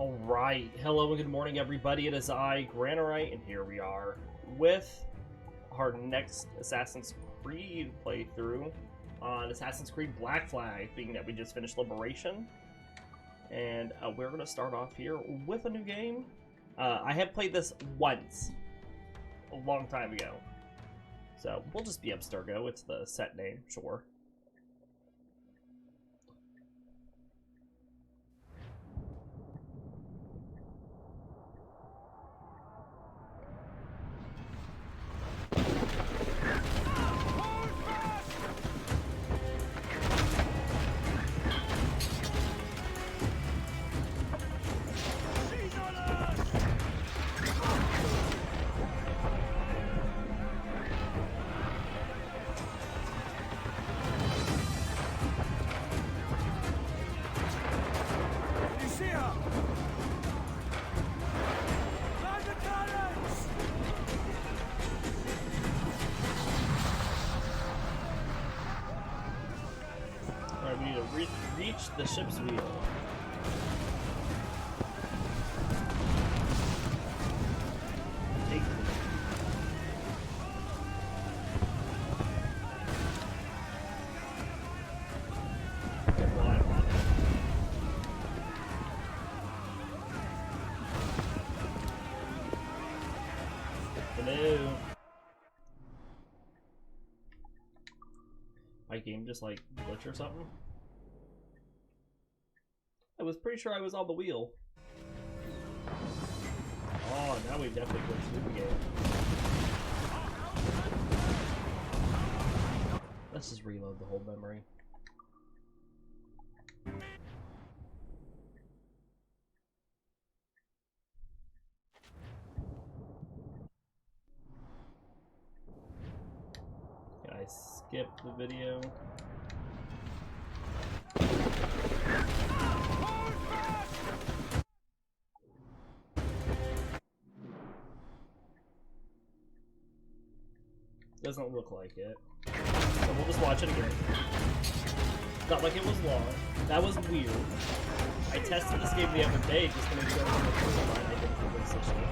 Alright, hello and good morning everybody, it is I, Granarite, and here we are with our next Assassin's Creed playthrough on Assassin's Creed Black Flag, being that we just finished Liberation. And we're going to start off here with a new game. I have played this once, a long time ago. So, we'll just be Abstergo, it's the set name, sure. We need to reach the ship's wheel. Take the Hello. My game just like glitch or something? I was pretty sure I was on the wheel. Oh, now we definitely glitched through the game. Let's just reload the whole memory. Can I skip the video? Doesn't look like it. So we'll just watch it again. Not like it was long. That was weird. I tested this game the other day just to make sure everything was fine. I didn't think this issue.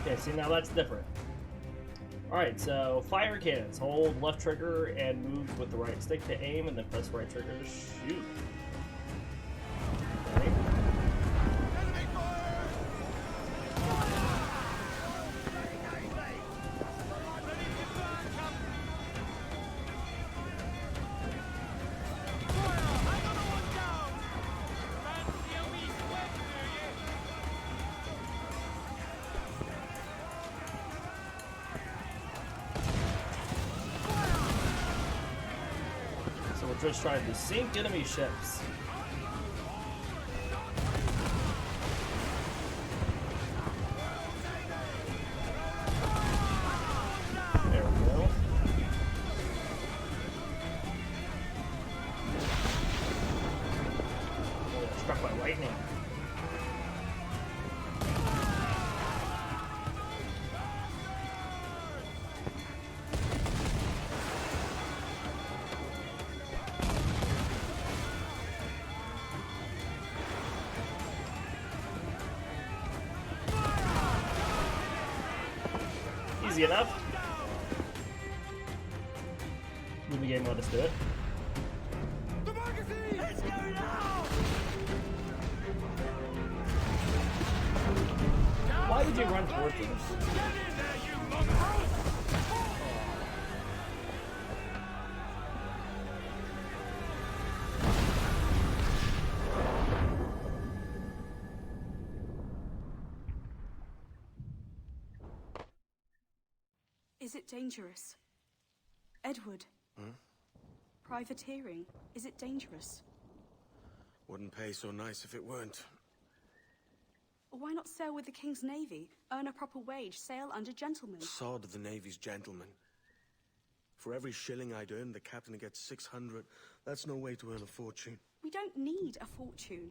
Okay, see, now that's different. Alright, so fire cannons. Hold left trigger and move with the right stick to aim, and then press right trigger to shoot. Okay. We're just trying to sink enemy ships. There we go. Oh, struck by lightning. Easy enough. Will the game let us do it? Why would you run towards us? Is it dangerous? Edward? Privateering. Is it dangerous? Wouldn't pay so nice if it weren't. Why not sail with the King's Navy? Earn a proper wage, sail under gentlemen. Sod of the Navy's gentlemen. For every shilling I'd earn, the captain gets 600. That's no way to earn a fortune. We don't need a fortune.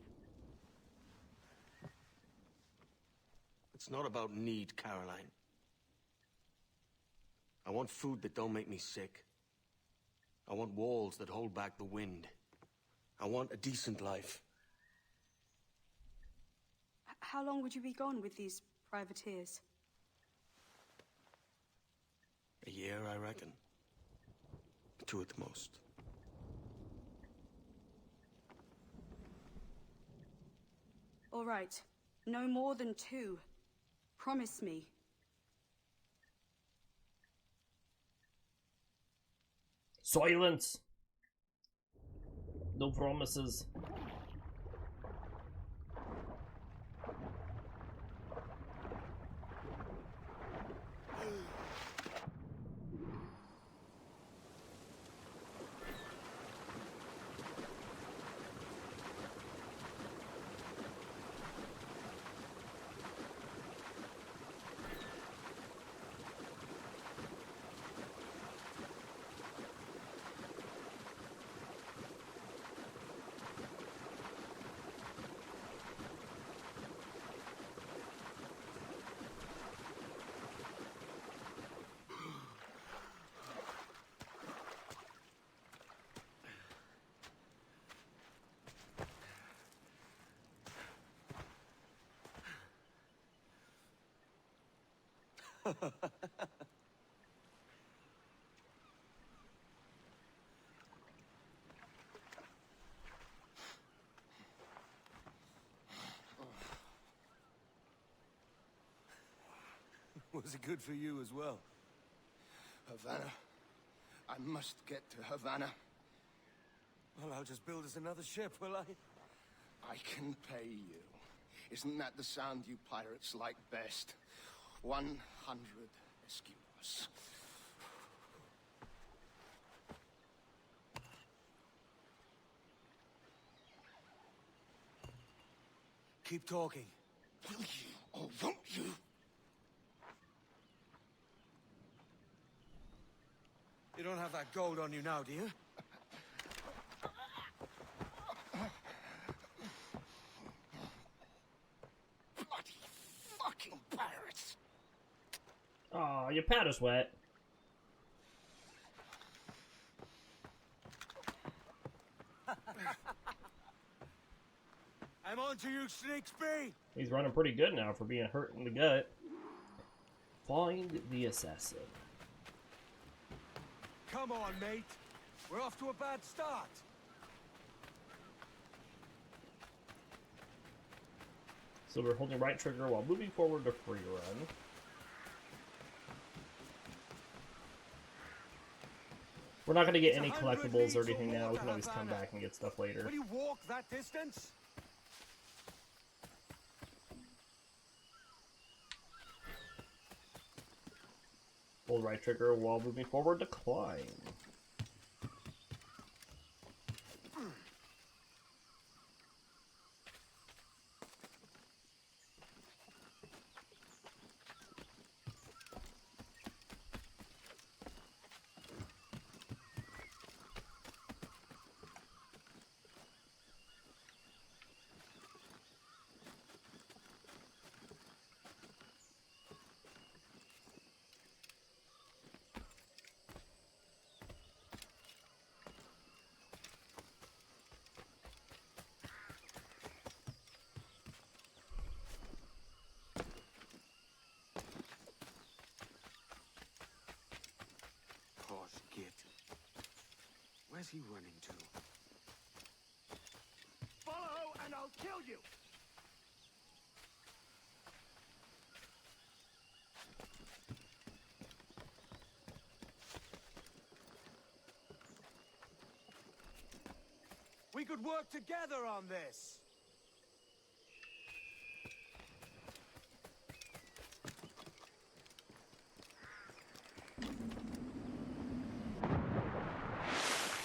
It's not about need, Caroline. I want food that don't make me sick. I want walls that hold back the wind. I want a decent life. How long would you be gone with these privateers? A year, I reckon. 2 at the most. All right. No more than 2. Promise me. Silence! No promises. Was it good for you as well? Havana. I must get to Havana. Well, I'll just build us another ship, will I? I can pay you. Isn't that the sound you pirates like best? 100 escudos. Keep talking. Will you or won't you? You don't have that gold on you now, do you? Bloody fucking pirates! Aw, your pad is wet. I'm on to you, Snakesby! He's running pretty good now for being hurt in the gut. Find the assassin. Come on, mate. We're off to a bad start. So we're holding right trigger while moving forward to free run. We're not going to get any collectibles or anything now. We can always come back and get stuff later. Will you walk that distance? Hold right trigger while moving forward to climb. Where's he running to? Follow and I'll kill you! We could work together on this!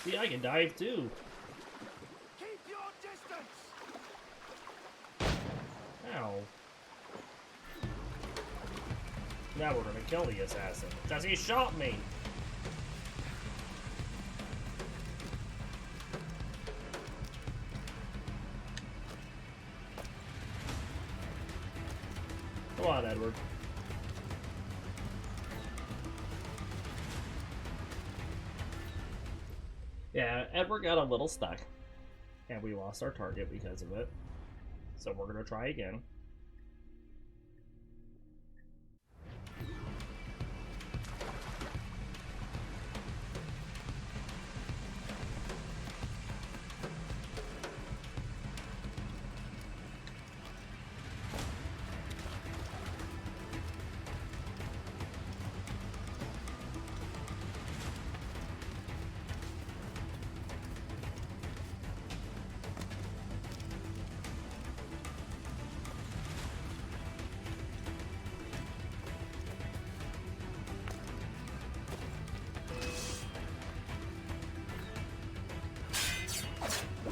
See, I can dive too. Keep your distance! Ow. Now we're gonna kill the assassin. Because he shot me! Come on, Edward. Yeah, Edward got a little stuck. And we lost our target because of it. So we're gonna try again.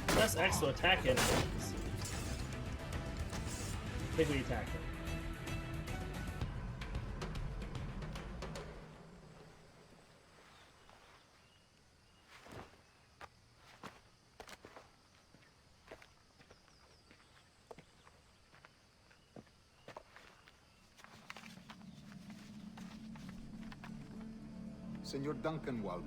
Press X to attack enemies. I think we attacked him. Senor Duncan Walpole,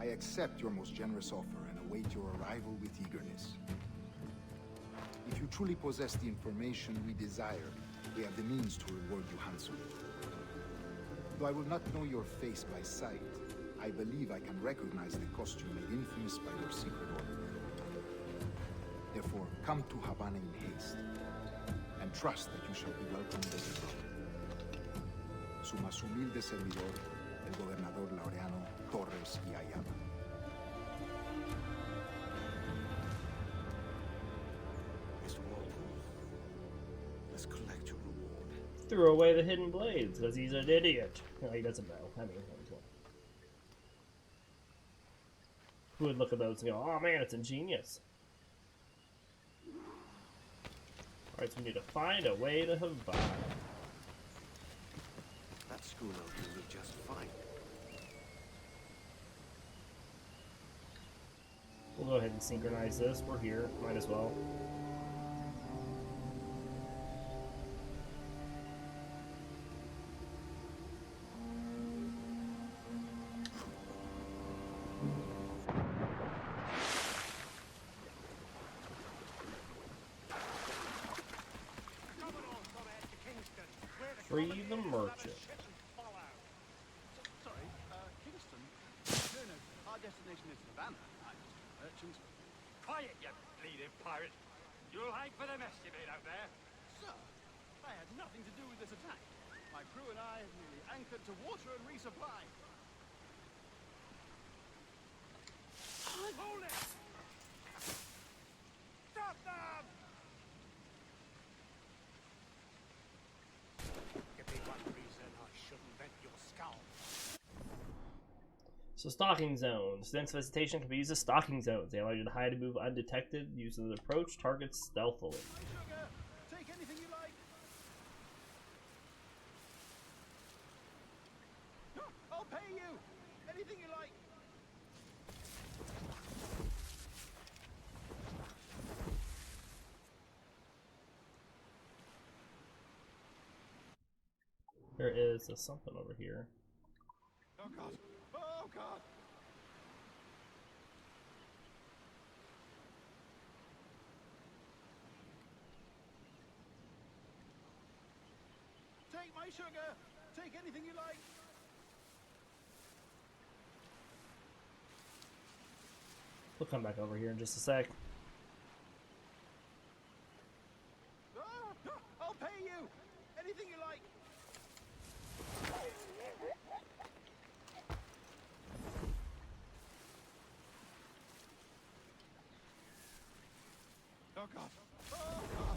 I accept your most generous offer and await your arrival with eagerness. If you truly possess the information we desire, we have the means to reward you handsomely. Though I will not know your face by sight, I believe I can recognize the costume made infamous by your secret order. Therefore, come to Havana in haste, and trust that you shall be welcomed as a brother. Su más humilde servidor, el gobernador Laureano Torres y Ayala. Mr. Walpole, let's collect your reward. Threw away the hidden blades because he's an idiot. No, he doesn't know. I mean, who would look at those and go, oh man, it's ingenious. Alright, so we need to find a way to Havana. That schooner will do me just fine. We'll go ahead and synchronize this. We're here. Might as well. Free the merchant. Sorry, Kingston? No, our destination is Havana. I'm just a merchant. Quiet, you bleeding pirate! You'll hang for the mess you made out there. Sir, I had nothing to do with this attack. My crew and I have merely anchored to water and resupply. Hold it! Stop them! Give me one reason I shouldn't vent your skull. So stalking zones. Dense vegetation can be used as stalking zones. They allow you to hide and move undetected. Using the approach targets stealthily. My sugar, take anything you like. I'll pay you. Anything you like. There is something over here. Oh God. Oh God. Take my sugar. Take anything you like. We'll come back over here in just a sec. I'll pay you. Anything you like. Oh God. Oh God.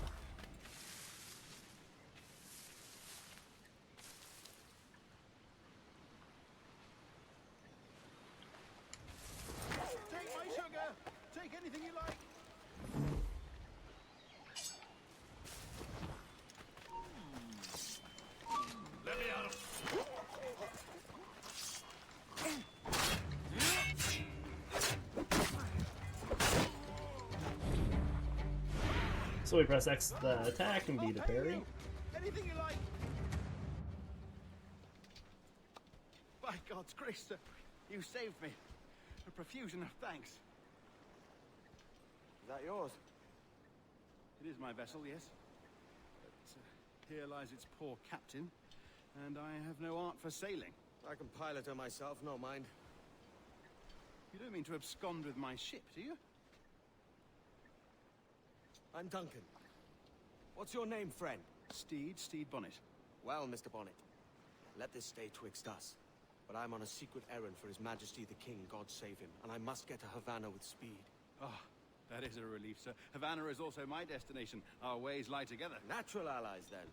So we press X to attack and B to parry. Anything you like. By God's grace, sir, you saved me. A profusion of thanks. Is that yours? It is my vessel, yes. But here lies its poor captain, and I have no art for sailing. I can pilot her myself, no mind. You don't mean to abscond with my ship, do you? I'm Duncan. What's your name, friend? Steed Bonnet. Well, Mr. Bonnet, let this stay twixt us. But I'm on a secret errand for His Majesty the King, God save him, and I must get to Havana with speed. Ah, that is a relief, sir. Havana is also my destination. Our ways lie together. Natural allies, then.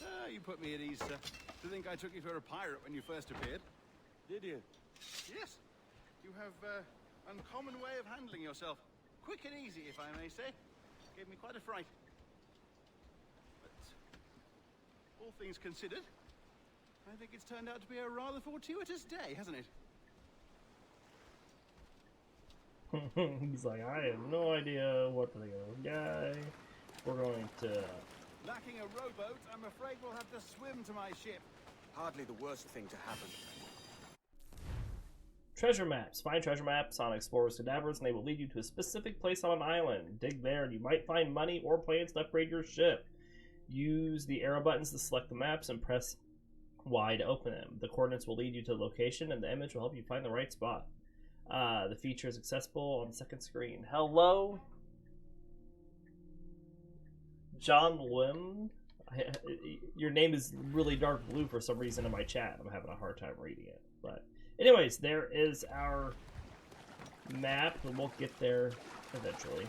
Ah, you put me at ease, sir. To think I took you for a pirate when you first appeared. Did you? Yes. You have uncommon way of handling yourself. Quick and easy, if I may say. Gave me quite a fright. But all things considered, I think it's turned out to be a rather fortuitous day, hasn't it? He's like, I have no idea what to think of this guy. We're going to... Lacking a rowboat, I'm afraid we'll have to swim to my ship. Hardly the worst thing to happen. Treasure maps. Find treasure maps on Explorer's Cadavers, and they will lead you to a specific place on an island. Dig there, and you might find money or plans to upgrade your ship. Use the arrow buttons to select the maps and press Y to open them. The coordinates will lead you to the location, and the image will help you find the right spot. The feature is accessible on the second screen. Hello, John Lim. Your name is really dark blue for some reason in my chat. I'm having a hard time reading it. But anyways, there is our map, and we'll get there eventually.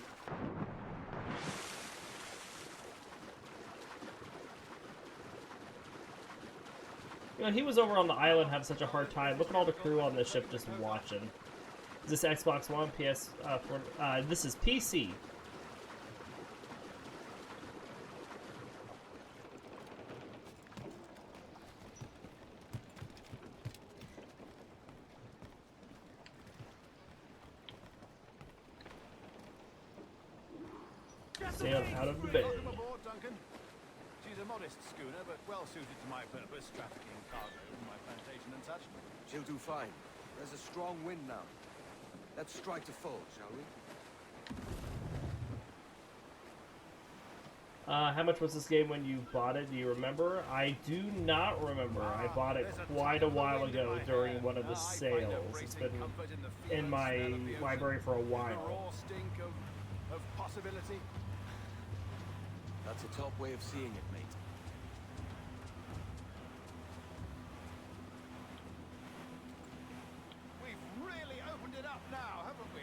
You know, he was over on the island having such a hard time. Look at all the crew on the ship just watching. Is this Xbox One, PS? This is PC. Sail out of the bay. Welcome aboard, Duncan. She's a modest schooner, but well suited to my purpose, trafficking cargo from my plantation and such. She'll do fine. There's a strong wind now. Let's strike to full, shall we? How much was this game when you bought it? Do you remember? I do not remember. I bought it quite a while ago during one of the sales. It's been in my library for a while. Raw stink of possibility. That's a top way of seeing it, mate. We've really opened it up now, haven't we?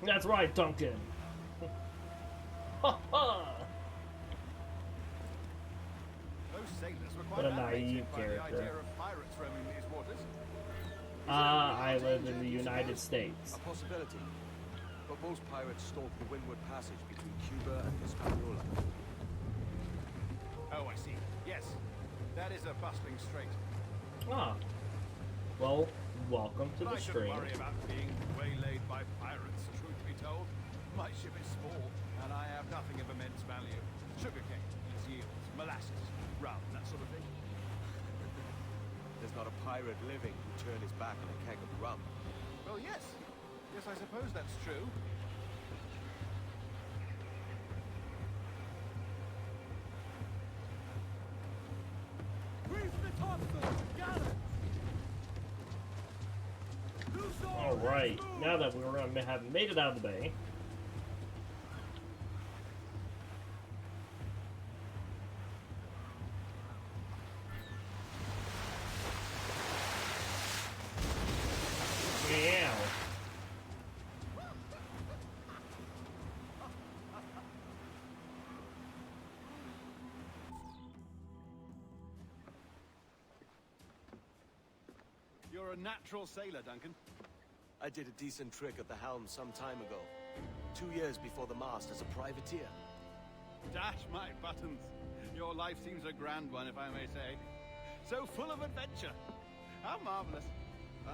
That's right, Duncan. Ha ha! Those sailors were What quite a naive animated by the character. idea of pirates roaming these waters. I live in the United States. A possibility. But most pirates stalk the windward passage between Cuba and Hispaniola. Oh, I see. Yes, that is a bustling strait. Ah. Well, welcome to the I shouldn't stream. worry about being waylaid by pirates, truth be told. My ship is small, and I have nothing of immense value. Sugarcane, yields, molasses, rum, that sort of thing. There's not a pirate living who turned his back on a keg of rum. Well, yes. Yes, I suppose that's true. Alright, now that we're gonna have made it out of the bay. Meow. You're a natural sailor, Duncan. I did a decent trick at the helm some time ago. 2 years before the mast as a privateer. Dash my buttons. Your life seems a grand one, if I may say. So full of adventure. How marvelous.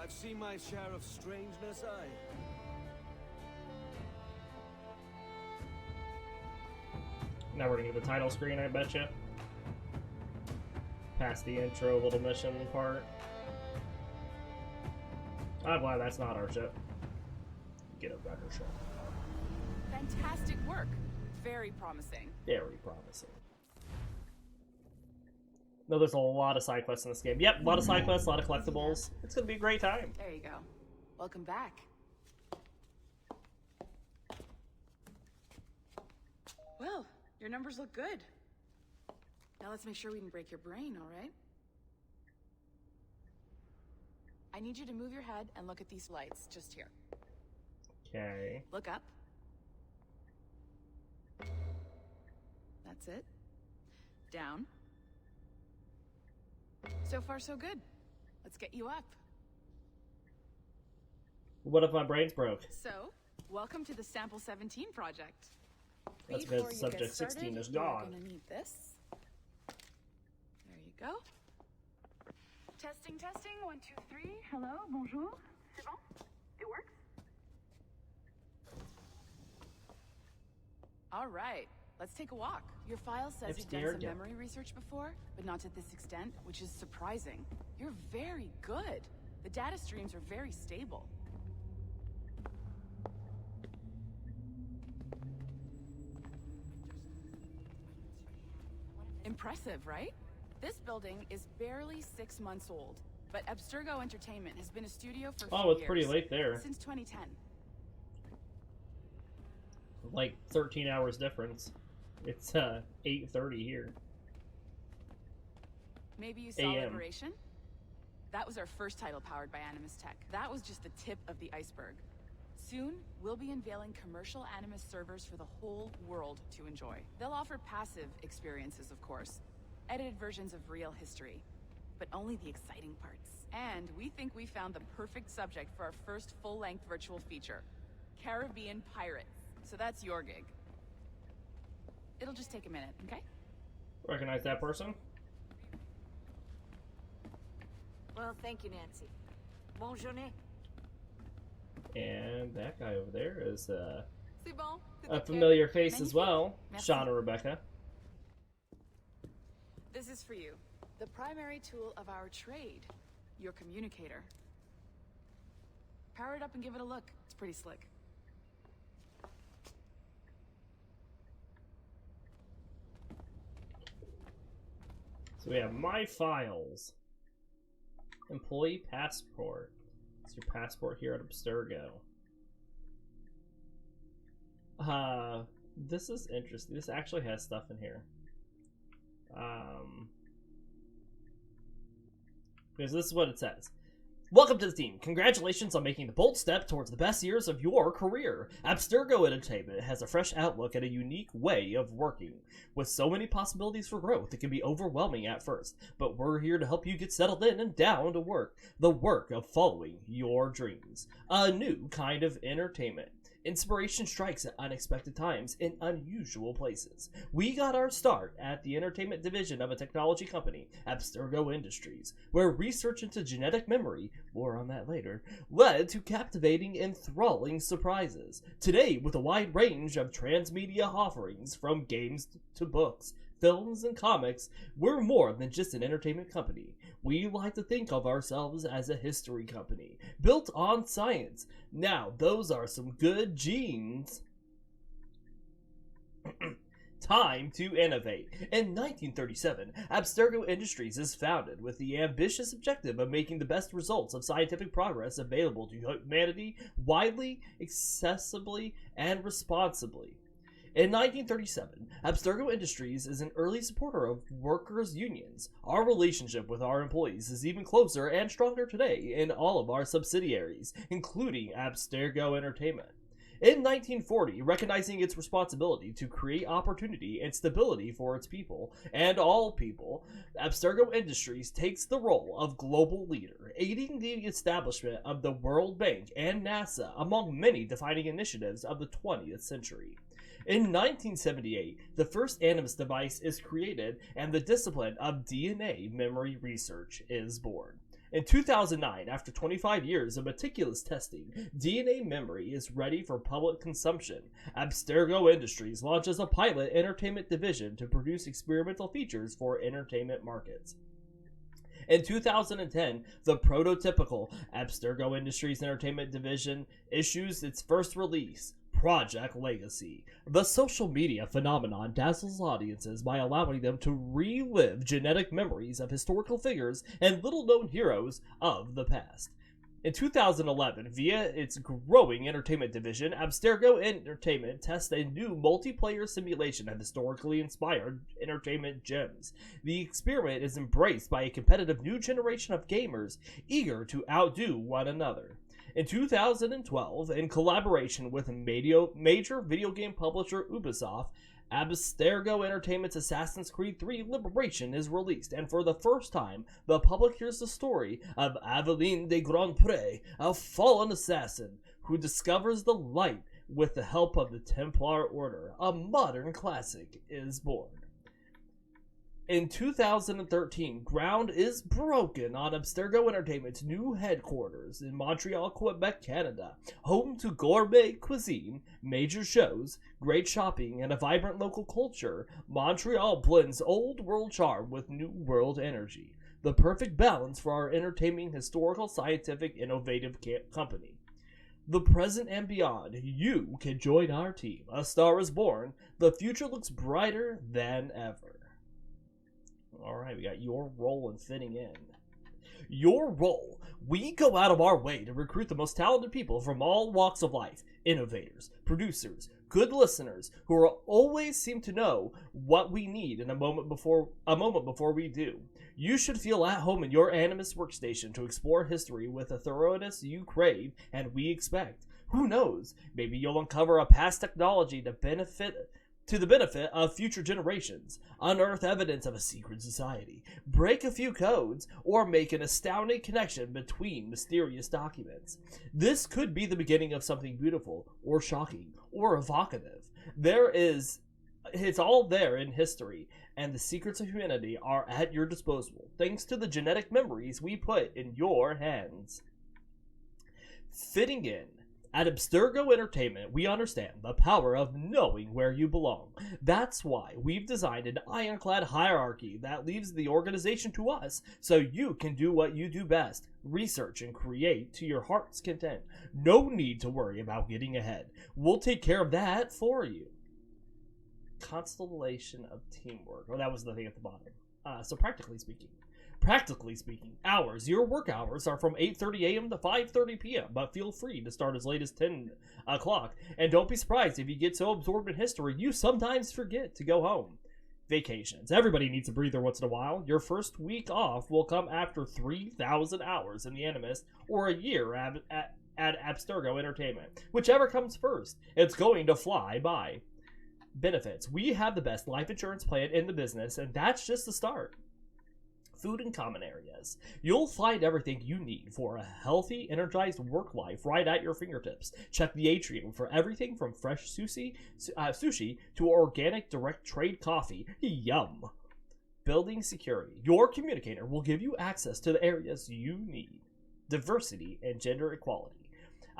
I've seen my share of strangeness, Now we're gonna get the title screen, I betcha. Past the intro little mission part. I'm glad that's not our ship. Get a better ship. Fantastic work. Very promising. Very promising. No, there's a lot of side quests in this game. Yep, a lot of side quests, a lot of collectibles. It's gonna be a great time. There you go. Welcome back. Well, your numbers look good. Now let's make sure we didn't break your brain, all right? I need you to move your head and look at these lights just here. Okay. Look up. That's it. Down. So far, so good. Let's get you up. What if my brain's broke? So, welcome to the Sample 17 project. That's Before because you Subject get started, 16 is you're gone. gonna need this. There you go. Testing, testing. 1, 2, 3. Hello, bonjour. C'est bon? It works. All right. Let's take a walk. Your file says It's you've done weird, some yeah. memory research before, but not to this extent, which is surprising. You're very good. The data streams are very stable. Impressive, right? This building is barely 6 months old, but Abstergo Entertainment has been a studio for Oh, few it's pretty years, late there. since 2010. Like 13 hours difference. It's 8:30 here. Maybe you saw AM. Liberation? That was our first title powered by Animus Tech. That was just the tip of the iceberg. Soon, we'll be unveiling commercial Animus servers for the whole world to enjoy. They'll offer passive experiences, of course. Edited versions of real history. But only the exciting parts. And we think we found the perfect subject for our first full-length virtual feature. Caribbean Pirates. So that's your gig. It'll just take a minute, okay? Recognize that person? Well, thank you, Nancy. Bonne journée. And that guy over there is C'est bon. a familiar face as Magnifique. well. Merci. Sean and Rebecca. This is for you. The primary tool of our trade. Your communicator. Power it up and give it a look. It's pretty slick. So we have My Files. Employee Passport. It's your passport here at Abstergo. This is interesting. This actually has stuff in here. Because this is what it says. Welcome to the team. Congratulations on making the bold step towards the best years of your career. Abstergo Entertainment has a fresh outlook and a unique way of working. With so many possibilities for growth, it can be overwhelming at first, but we're here to help you get settled in and down to work. The work of following your dreams. A new kind of entertainment. Inspiration strikes at unexpected times in unusual places. We got our start at the entertainment division of a technology company, Abstergo Industries, where research into genetic memory, more on that later, led to captivating, enthralling surprises. Today, with a wide range of transmedia offerings, from games to books, films, and comics, we're more than just an entertainment company. We like to think of ourselves as a history company, built on science. Now, those are some good genes. Time to innovate. In 1937, Abstergo Industries is founded with the ambitious objective of making the best results of scientific progress available to humanity widely, accessibly, and responsibly. In 1937, Abstergo Industries is an early supporter of workers' unions. Our relationship with our employees is even closer and stronger today in all of our subsidiaries, including Abstergo Entertainment. In 1940, recognizing its responsibility to create opportunity and stability for its people, and all people, Abstergo Industries takes the role of global leader, aiding the establishment of the World Bank and NASA among many defining initiatives of the 20th century. In 1978, the first Animus device is created and the discipline of DNA memory research is born. In 2009, after 25 years of meticulous testing, DNA memory is ready for public consumption. Abstergo Industries launches a pilot entertainment division to produce experimental features for entertainment markets. In 2010, the prototypical Abstergo Industries Entertainment Division issues its first release, Project Legacy. The social media phenomenon dazzles audiences by allowing them to relive genetic memories of historical figures and little-known heroes of the past. In 2011, via its growing entertainment division, Abstergo Entertainment tests a new multiplayer simulation of historically inspired entertainment gems. The experiment is embraced by a competitive new generation of gamers eager to outdo one another. In 2012, in collaboration with major video game publisher Ubisoft, Abstergo Entertainment's Assassin's Creed 3 Liberation is released, and for the first time, the public hears the story of Aveline de Grandpré, a fallen assassin who discovers the light with the help of the Templar Order. A modern classic is born. In 2013, ground is broken on Abstergo Entertainment's new headquarters in Montreal, Quebec, Canada. Home to gourmet cuisine, major shows, great shopping, and a vibrant local culture, Montreal blends old world charm with new world energy. The perfect balance for our entertaining, historical, scientific, innovative company. The present and beyond, you can join our team. A star is born. The future looks brighter than ever. Alright, we got your role in fitting in. Your role. We go out of our way to recruit the most talented people from all walks of life. Innovators, producers, good listeners, who are always seem to know what we need in a moment before we do. You should feel at home in your Animus workstation to explore history with the thoroughness you crave and we expect. Who knows? Maybe you'll uncover a past technology to the benefit of future generations, unearth evidence of a secret society, break a few codes, or make an astounding connection between mysterious documents. This could be the beginning of something beautiful, or shocking, or evocative. It's all there in history, and the secrets of humanity are at your disposal, thanks to the genetic memories we put in your hands. Fitting in. At Abstergo Entertainment, we understand the power of knowing where you belong. That's why we've designed an ironclad hierarchy that leaves the organization to us, so you can do what you do best, research and create to your heart's content. No need to worry about getting ahead. We'll take care of that for you. Constellation of teamwork. Oh, that was the thing at the bottom. So practically speaking, your work hours are from 8:30 a.m. to 5:30 p.m., but feel free to start as late as 10 o'clock. And don't be surprised if you get so absorbed in history, you sometimes forget to go home. Vacations. Everybody needs a breather once in a while. Your first week off will come after 3,000 hours in the Animus or a year at Abstergo Entertainment. Whichever comes first, it's going to fly by. Benefits. We have the best life insurance plan in the business, and that's just the start. Food and common areas. You'll find everything you need for a healthy, energized work life right at your fingertips. Check the atrium for everything from fresh sushi to organic direct trade coffee. Yum! Building security. Your communicator will give you access to the areas you need. Diversity and gender equality.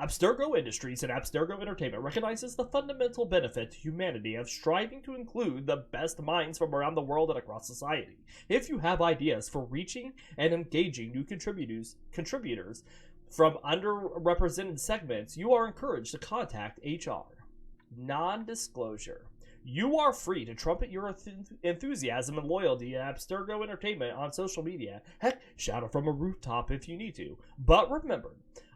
Abstergo Industries and Abstergo Entertainment recognizes the fundamental benefit to humanity of striving to include the best minds from around the world and across society. If you have ideas for reaching and engaging new contributors from underrepresented segments, you are encouraged to contact HR. Non-disclosure. You are free to trumpet your enthusiasm and loyalty at Abstergo Entertainment on social media. Heck, shout it from a rooftop if you need to. But remember,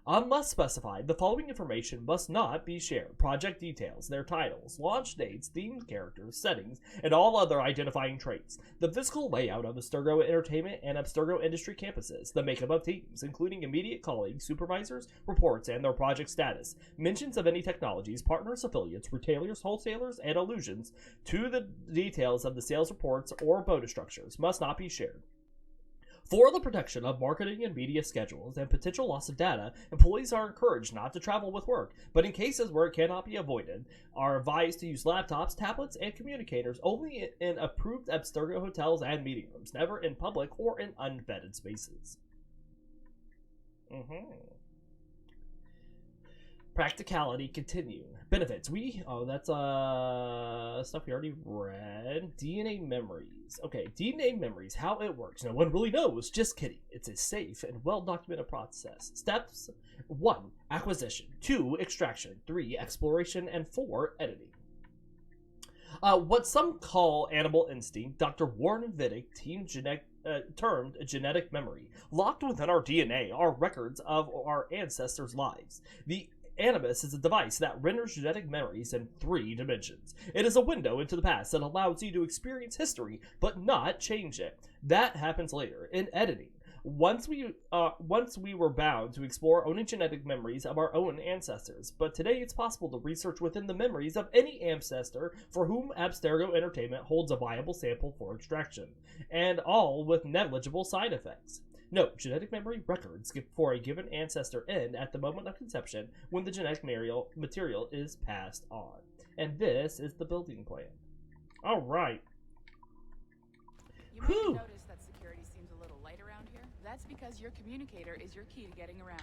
unless specified, the following information must not be shared. Project details, their titles, launch dates, themed characters, settings, and all other identifying traits. The physical layout of Abstergo Entertainment and Abstergo Industry campuses. The makeup of teams, including immediate colleagues, supervisors, reports, and their project status. Mentions of any technologies, partners, affiliates, retailers, wholesalers, and allusions to the details of the sales reports or bonus structures must not be shared. For the protection of marketing and media schedules and potential loss of data, employees are encouraged not to travel with work, but in cases where it cannot be avoided, are advised to use laptops, tablets, and communicators only in approved Abstergo hotels and meeting rooms, never in public or in unvetted spaces. Practicality continued. Benefits. That's stuff we already read. DNA memories. Okay, DNA memories, how it works. No one really knows. Just kidding. It's a safe and well-documented process. Steps: 1. Acquisition. 2. Extraction. 3. Exploration. And 4. Editing. What some call animal instinct, Dr. Warren Vidic termed genetic memory. Locked within our DNA are records of our ancestors' lives. The Animus is a device that renders genetic memories in 3 dimensions. It is a window into the past that allows you to experience history, but not change it. That happens later, in editing. Once we were bound to explore only genetic memories of our own ancestors, but today it's possible to research within the memories of any ancestor for whom Abstergo Entertainment holds a viable sample for extraction, and all with negligible side effects. Note, genetic memory records for a given ancestor end at the moment of conception when the genetic material is passed on. And this is the building plan. All right. You may have noticed that security seems a little light around here. That's because your communicator is your key to getting around.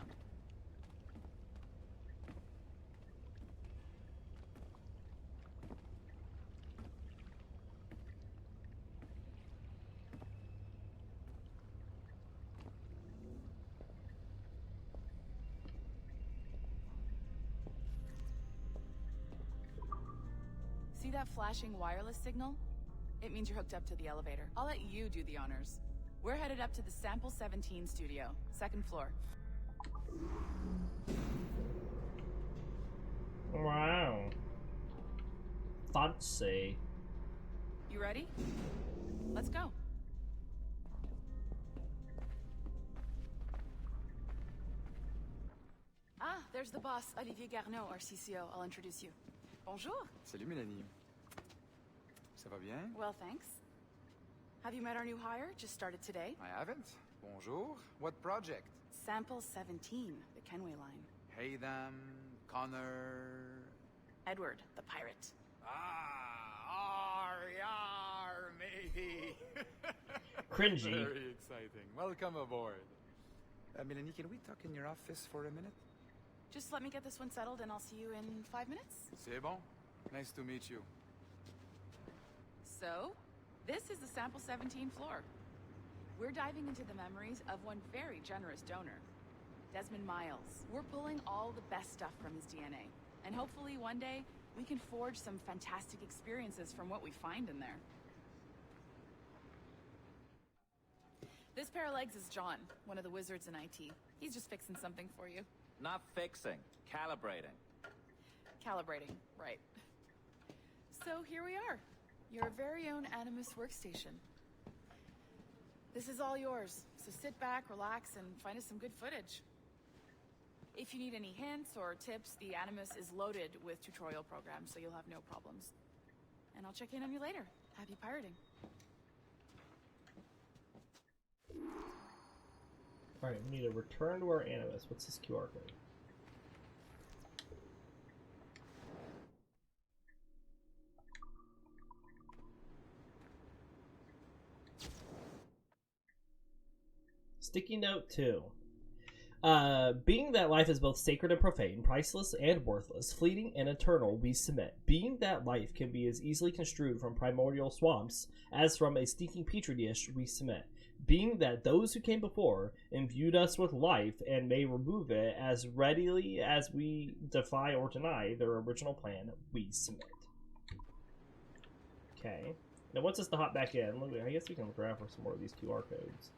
See that flashing wireless signal? It means you're hooked up to the elevator. I'll let you do the honors. We're headed up to the Sample 17 studio, 2nd floor. Wow. Fancy. You ready? Let's go. Ah, there's the boss, Olivier Garneau, our CCO. I'll introduce you. Bonjour. Salut, Mélanie. Ça va bien? Well, thanks. Have you met our new hire? Just started today. I haven't. Bonjour. What project? Sample 17, the Kenway line. Hey, them. Connor. Edward, the pirate. Ah, yar, matey. Cringy. Very exciting. Welcome aboard. Mélanie, can we talk in your office for a minute? Just let me get this one settled and I'll see you in 5 minutes. C'est bon. Nice to meet you. So, this is the Sample 17 floor. We're diving into the memories of one very generous donor, Desmond Miles. We're pulling all the best stuff from his DNA. And hopefully one day, we can forge some fantastic experiences from what we find in there. This pair of legs is John, one of the wizards in IT. He's just fixing something for you. Not fixing, calibrating. Calibrating, right. So here we are, your very own Animus workstation. This is all yours, so sit back, relax, and find us some good footage. If you need any hints or tips, the Animus is loaded with tutorial programs, so you'll have no problems. And I'll check in on you later. Happy pirating. Alright, we need to return to our Animus. What's this QR code? Sticky note 2. Being that life is both sacred and profane, priceless and worthless, fleeting and eternal, we submit. Being that life can be as easily construed from primordial swamps as from a stinking petri dish, we submit. Being that those who came before imbued us with life and may remove it as readily as we defy or deny their original plan, we submit. Okay. Now once us to hop back in, I guess we can look around for some more of these QR codes.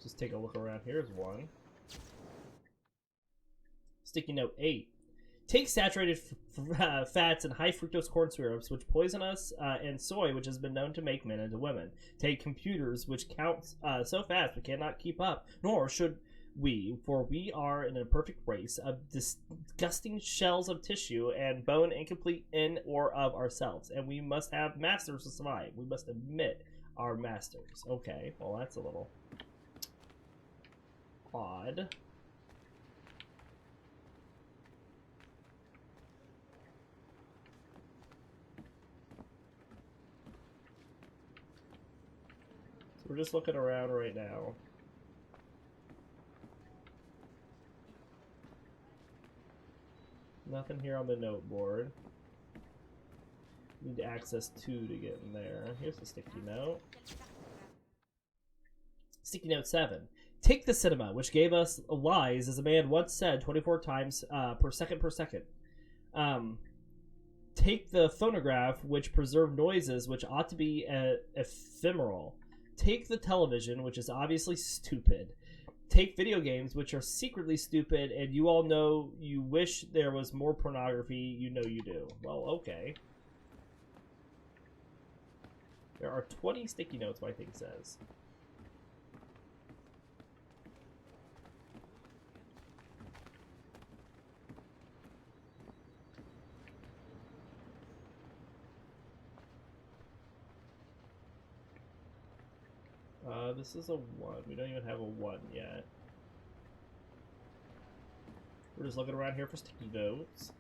Just take a look around. Here's one. Sticky note 8. Take saturated fats and high fructose corn syrups, which poison us, and soy, which has been known to make men into women. Take computers, which count so fast we cannot keep up, nor should we, for we are an imperfect race of disgusting shells of tissue and bone incomplete in or of ourselves, and we must have masters to survive. We must admit our masters. Okay, well that's a little odd. So we're just looking around right now. Nothing here on the note board. Need to access 2 to get in there. Here's the sticky note. Sticky note 7. Take the cinema, which gave us lies, as a man once said 24 times per second. Take the phonograph, which preserved noises which ought to be ephemeral. Take the television, which is obviously stupid. Take video games, which are secretly stupid, and you all know you wish there was more pornography. You know you do. Well, okay. There are 20 sticky notes, my thing says. This is a 1. We don't even have a 1 yet. We're just looking around here for sticky notes.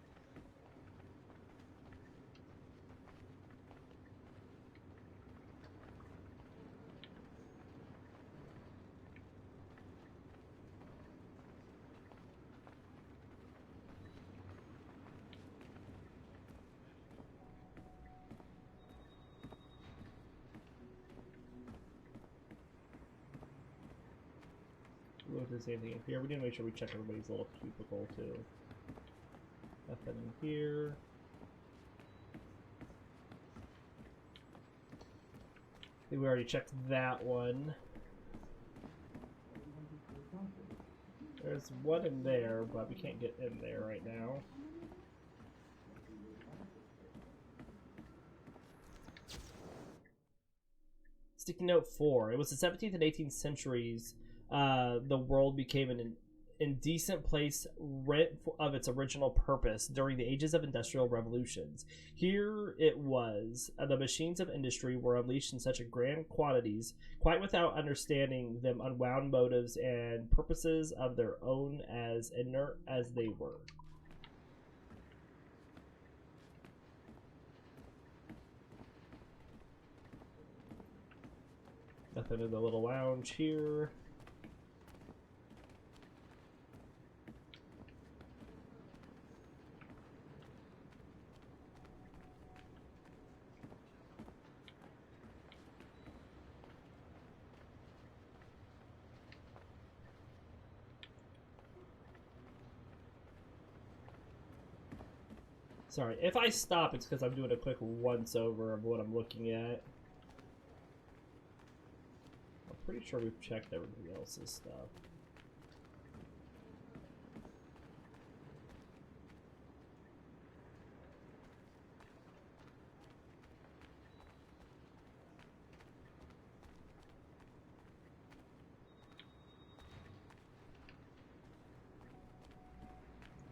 Look if there's anything in here. We need to make sure we check everybody's little cubicle too. Nothing in here. I think we already checked that one. There's one in there, but we can't get in there right now. Sticky note 4. It was the 17th and 18th centuries. The world became an indecent place rent of its original purpose during the ages of industrial revolutions. Here it was, the machines of industry were unleashed in such grand quantities, quite without understanding them unwound motives and purposes of their own, as inert as they were. Nothing in the little lounge here. Sorry, if I stop, it's because I'm doing a quick once-over of what I'm looking at. I'm pretty sure we've checked everybody else's stuff.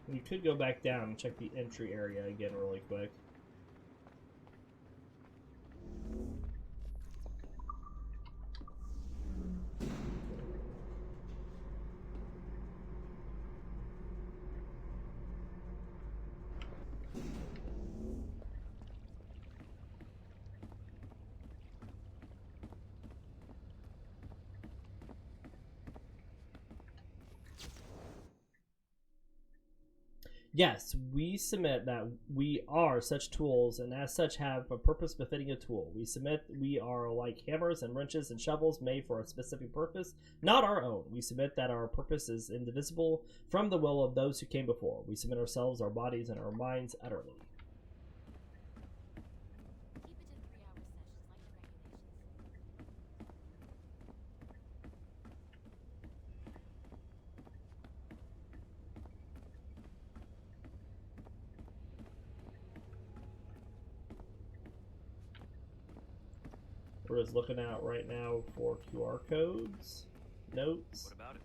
We could go back down and check the entry area again really quick. Yes, we submit that we are such tools, and as such have a purpose befitting a tool. We submit we are like hammers and wrenches and shovels made for a specific purpose, not our own. We submit that our purpose is indivisible from the will of those who came before. We submit ourselves, our bodies, and our minds utterly. We're just looking out right now for QR codes, notes. What about it?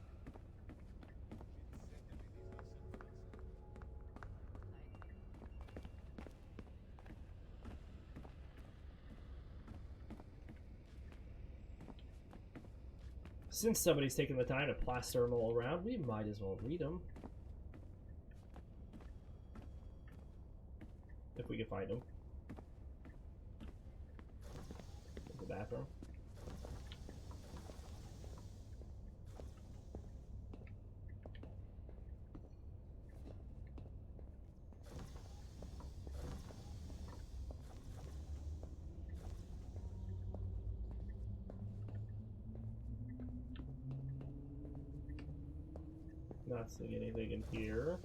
Since somebody's taking the time to plaster them all around, we might as well read them. If we can find them. The bathroom. Not seeing anything in here.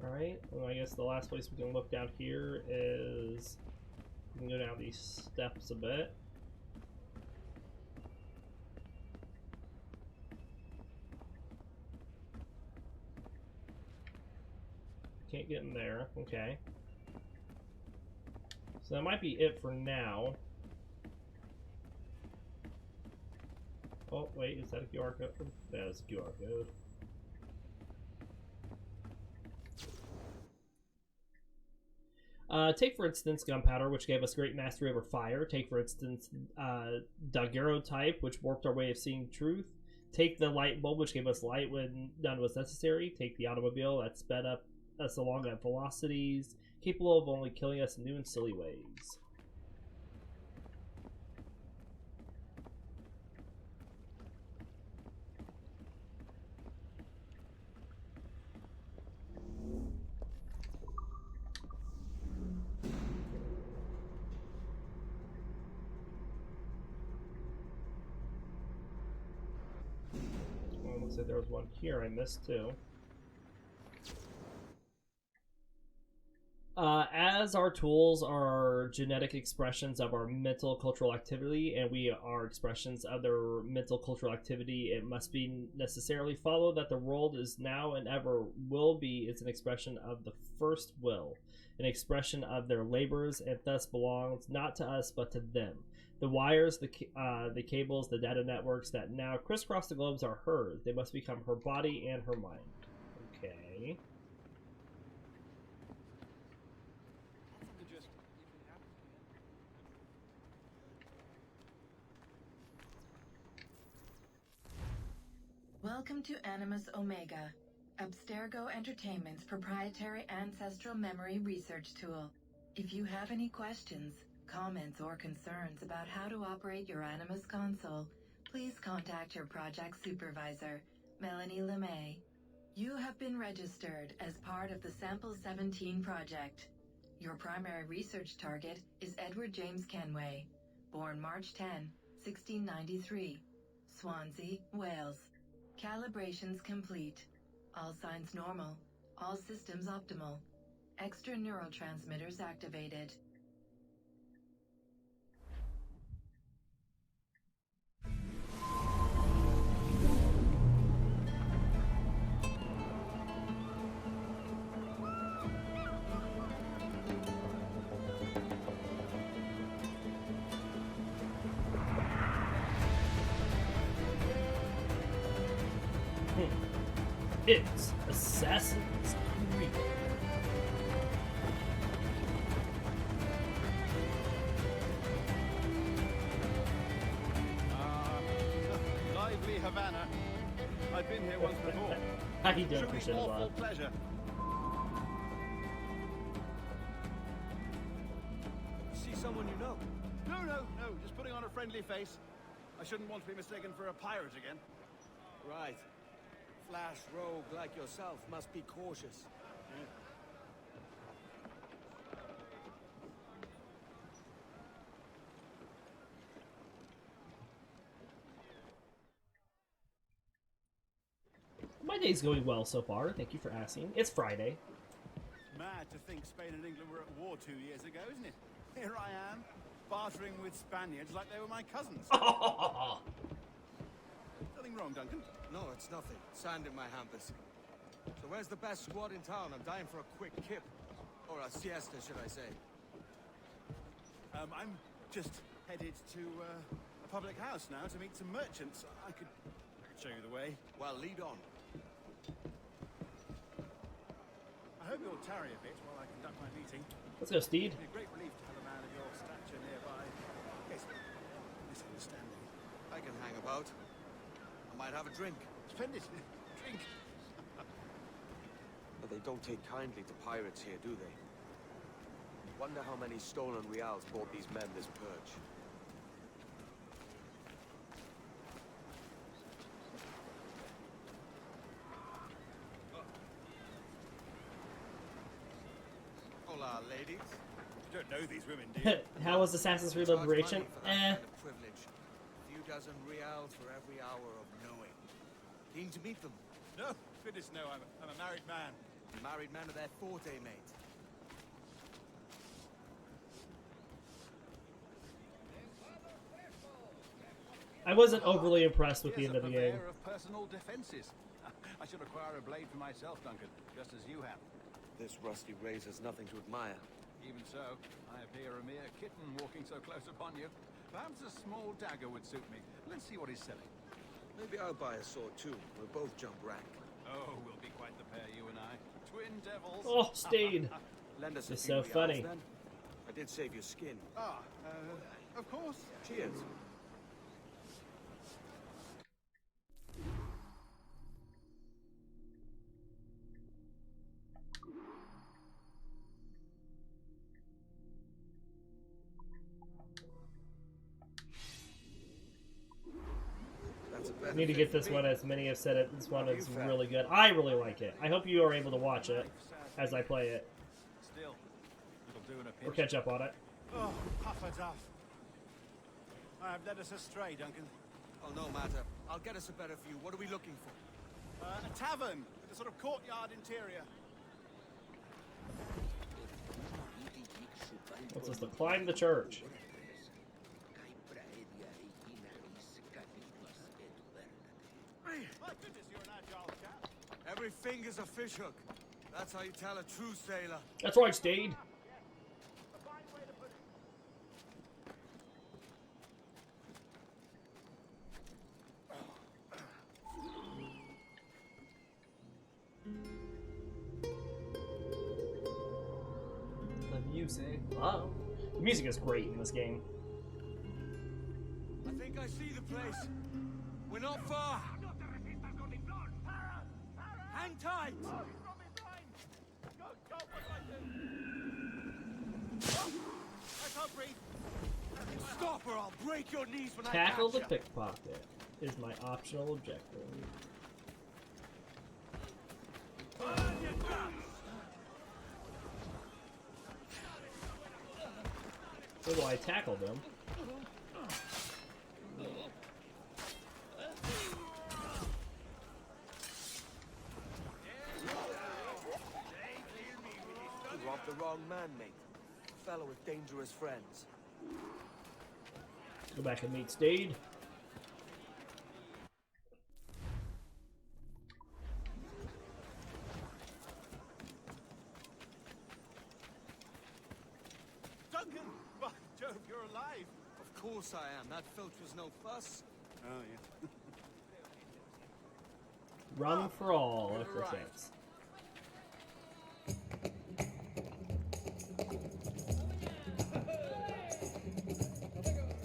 Alright, well, I guess the last place we can look down here is... We can go down these steps a bit. Can't get in there, okay. So that might be it for now. Oh, wait, is that a QR code? That is a QR code. Take for instance gunpowder, which gave us great mastery over fire. Take for instance daguerreotype, which warped our way of seeing truth. Take the light bulb, which gave us light when none was necessary. Take the automobile that sped up us along at velocities, capable of only killing us in new and silly ways. Looks like there was one here I missed too. As our tools are genetic expressions of our mental cultural activity, and we are expressions of their mental cultural activity, it must be necessarily follow that the world is now and ever will be is an expression of the first will, an expression of their labors, and thus belongs not to us but to them. The wires, the cables, the data networks that now crisscross the globes are hers. They must become her body and her mind. Okay. Welcome to Animus Omega, Abstergo Entertainment's proprietary ancestral memory research tool. If you have any questions, comments, or concerns about how to operate your Animus console, please contact your project supervisor, Melanie LeMay. You have been registered as part of the Sample 17 project. Your primary research target is Edward James Kenway, born March 10, 1693, Swansea, Wales. Calibrations complete. All signs normal. All systems optimal. Extra neurotransmitters activated. It's Assassin's Creed. Lively Havana. I've been here once before. How you doing, Should be Christian? awful pleasure. See someone you know? No. Just putting on a friendly face. I shouldn't want to be mistaken for a pirate again. Right. Flash rogue like yourself must be cautious. My day's going well so far. Thank you for asking. It's Friday. Mad to think Spain and England were at war 2 years ago, isn't it? Here I am, bartering with Spaniards like they were my cousins. Nothing wrong, Duncan? No, it's nothing. Sand in my hampers. So where's the best squad in town? I'm dying for a quick kip. Or a siesta, should I say. I'm just headed to a public house now to meet some merchants. I could show you the way. Well, lead on. I hope you'll tarry a bit while I conduct my meeting. Let's go, Steed. It'd be a great relief to have a man of your stature nearby. Yes, misunderstanding. I can hang about. I might have a drink. Splendid. Drink. But they don't take kindly to pirates here, do they? Wonder how many stolen reals bought these men this purge. know these women, do you? How was Assassin's Creed Liberation? Eh. Privilege. A few dozen reals for every hour of knowing. Keen to meet them. No, goodness no, I'm a married man. Married men are their forte, mate. I wasn't overly impressed with the end of the game. Of personal defenses. I should acquire a blade for myself, Duncan, just as you have. This rusty razor's nothing to admire. Even so, I appear a mere kitten walking so close upon you. Perhaps a small dagger would suit me. Let's see what he's selling. Maybe I'll buy a sword too. We'll both jump rank. Oh, we'll be quite the pair, you and I. Twin devils. Oh, Steed. Lend us It's a few so funny. reals, then. I did save your skin. Of course. Cheers. I need to get this one, as many have said it. This one is really good. I really like it. I hope you are able to watch it as I play it. Still, it'll do in a pinch. Or catch up on it. Oh, puffer duff. I have led us astray, Duncan. Oh, no matter. I'll get us a better view. What are we looking for? A tavern with a sort of courtyard interior. What's this? To climb the church. My goodness, you're an agile chap. Every finger's a fishhook. That's how you tell a true sailor. That's right, Steed. A fine way to put it. The music. Wow. The music is great in this game. I think I see the place. We're not far. Hang tight. I can't breathe. Stop or I'll break your knees when Tackle I the catch ya. pickpocket is my optional objective. So do I tackle them? You robbed the wrong man, mate. A fellow with dangerous friends. Go back and meet Steed. Duncan! By Jove, you're alive. Of course I am. That filch was no fuss. Oh, yeah. Run for all, if right. that's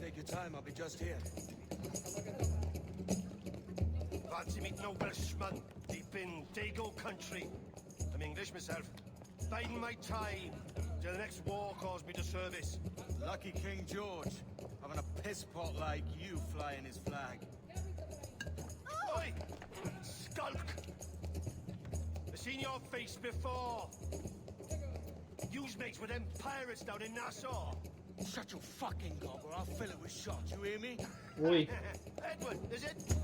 Take your time. I'll be just here. Fancy meeting no Welshman deep in Dago country. I'm English myself. Biding my time till the next war calls me to service. Lucky King George, having a piss pot like you flying his flag. Oi! Skulk! I've seen your face before. You's mates with them pirates down in Nassau. Shut your fucking gob or I'll fill it with shots, you hear me? Oi. Edward, is it?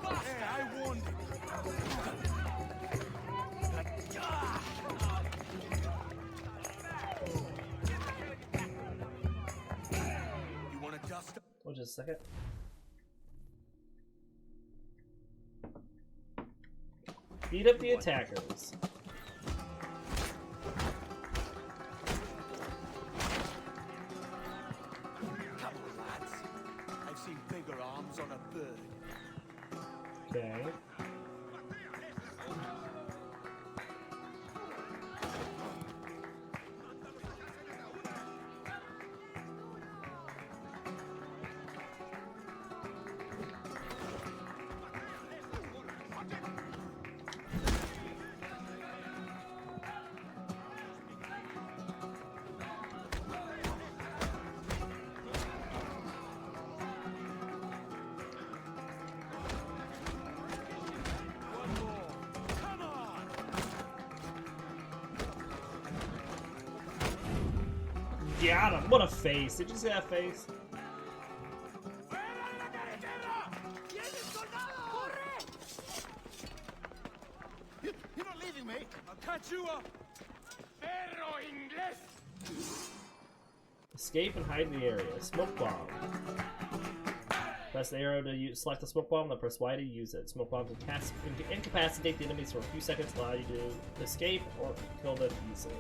Hey, I warned you. You want to dust? Oh, just a second. Beat up the attackers. Come on, lads. I've seen bigger arms on a bird. Okay. Got him. What a face. Did you see that face? You're not leaving me. I'll catch you up. Perro inglés. Escape and hide in the area. Smoke bomb. Press the arrow to select the smoke bomb, then press Y to use it. Smoke bombs incapacitate the enemies for a few seconds, allow you to escape or kill them easily.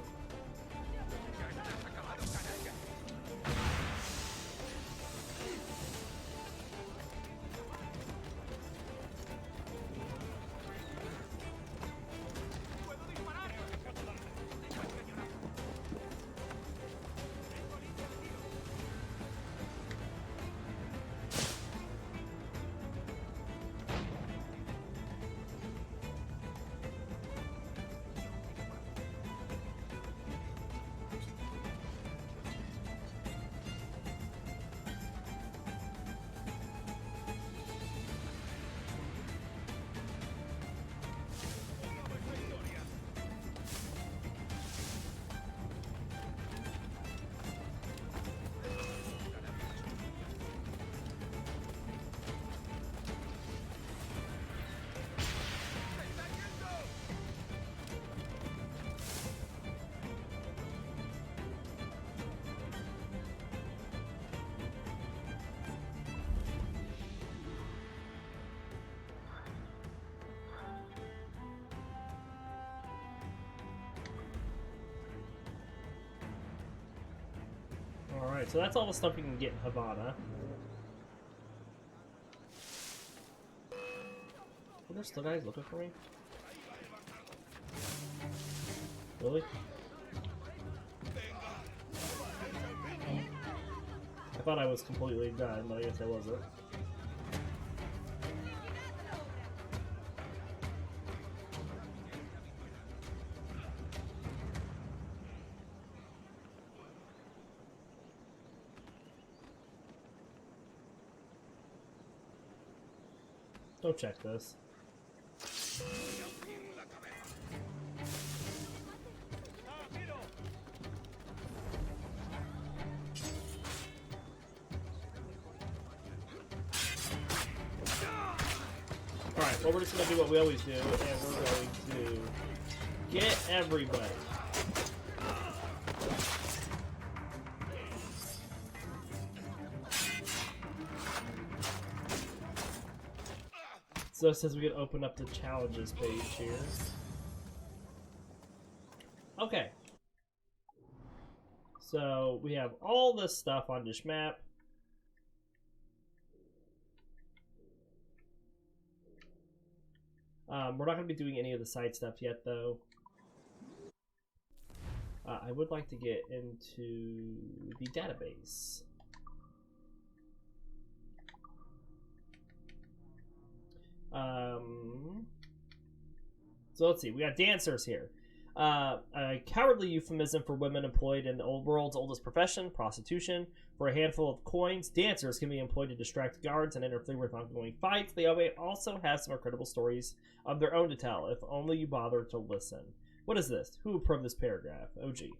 Alright, so that's all the stuff you can get in Havana. Are there still guys looking for me? Really? I thought I was completely done, but I guess I wasn't. Go check this. Alright, well, we're just gonna do what we always do, and we're going to get everybody. So it says we can open up the challenges page here. Okay. So we have all this stuff on this map. We're not going to be doing any of the side stuff yet, though. I would like to get into the database. So let's see. We got dancers here. A cowardly euphemism for women employed in the old world's oldest profession, prostitution. For a handful of coins, dancers can be employed to distract guards and interfere with ongoing fights. They also have some incredible stories of their own to tell, if only you bother to listen. What is this? Who approved this paragraph? OG.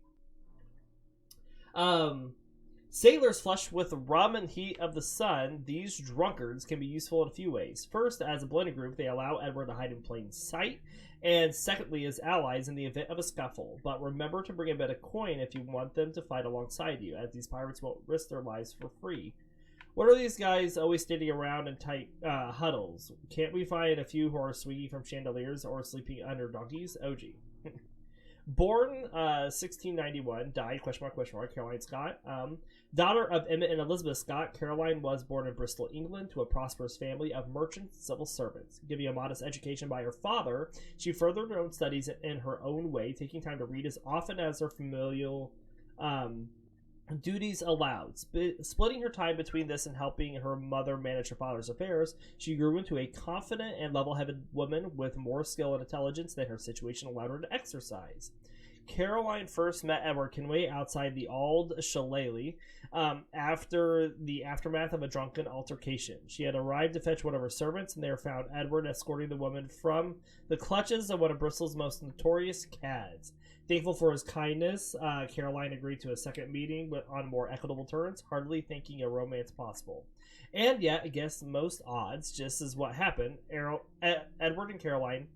Sailors flushed with the rum and heat of the sun, these drunkards can be useful in a few ways. First, as a blended group, they allow Edward to hide in plain sight, and secondly, as allies in the event of a scuffle. But remember to bring a bit of coin if you want them to fight alongside you, as these pirates won't risk their lives for free. What are these guys always standing around in tight huddles? Can't we find a few who are swinging from chandeliers or sleeping under donkeys? OG. Born 1691, died, Caroline Scott. Daughter of Emmett and Elizabeth Scott, Caroline was born in Bristol, England, to a prosperous family of merchants and civil servants. Given a modest education by her father, she furthered her own studies in her own way, taking time to read as often as her familial duties allowed. Splitting her time between this and helping her mother manage her father's affairs, she grew into a confident and level-headed woman with more skill and intelligence than her situation allowed her to exercise. Caroline first met Edward Kenway outside the Auld Shillelagh after the aftermath of a drunken altercation. She had arrived to fetch one of her servants, and there found Edward escorting the woman from the clutches of one of Bristol's most notorious cads. Thankful for his kindness, Caroline agreed to a second meeting on more equitable terms, hardly thinking a romance possible. And yet, against most odds, just as what happened, Edward and Caroline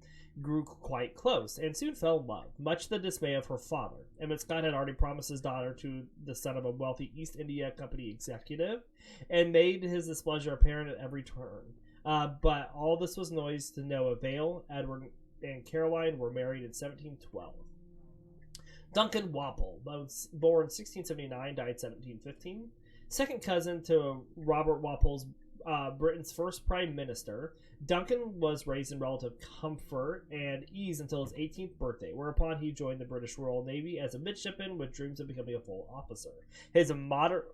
grew quite close and soon fell in love, much to the dismay of her father. Emmett Scott had already promised his daughter to the son of a wealthy East India Company executive and made his displeasure apparent at every turn. But all this was noise to no avail. Edward and Caroline were married in 1712. Duncan Wapple, born 1679, died 1715. Second cousin to Robert Wapple's Britain's first prime minister, Duncan was raised in relative comfort and ease until his 18th birthday, whereupon he joined the British Royal Navy as a midshipman with dreams of becoming a full officer. His moderate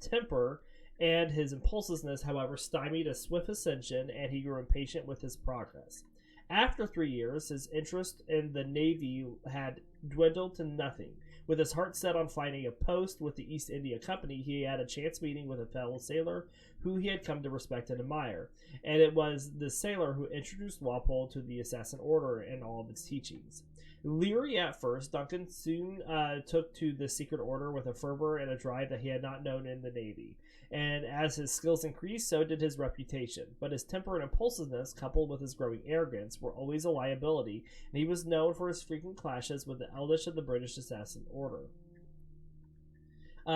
temper and his impulsiveness, however, stymied a swift ascension, and he grew impatient with his progress. After 3 years, his interest in the Navy had dwindled to nothing. With his heart set on finding a post with the East India Company, he had a chance meeting with a fellow sailor who he had come to respect and admire, and it was the sailor who introduced Walpole to the Assassin Order and all of its teachings. Leery at first, Duncan soon took to the secret order with a fervor and a drive that he had not known in the Navy. And as his skills increased, so did his reputation. But his temper and impulsiveness, coupled with his growing arrogance, were always a liability, and he was known for his frequent clashes with the eldest of the British Assassin Order.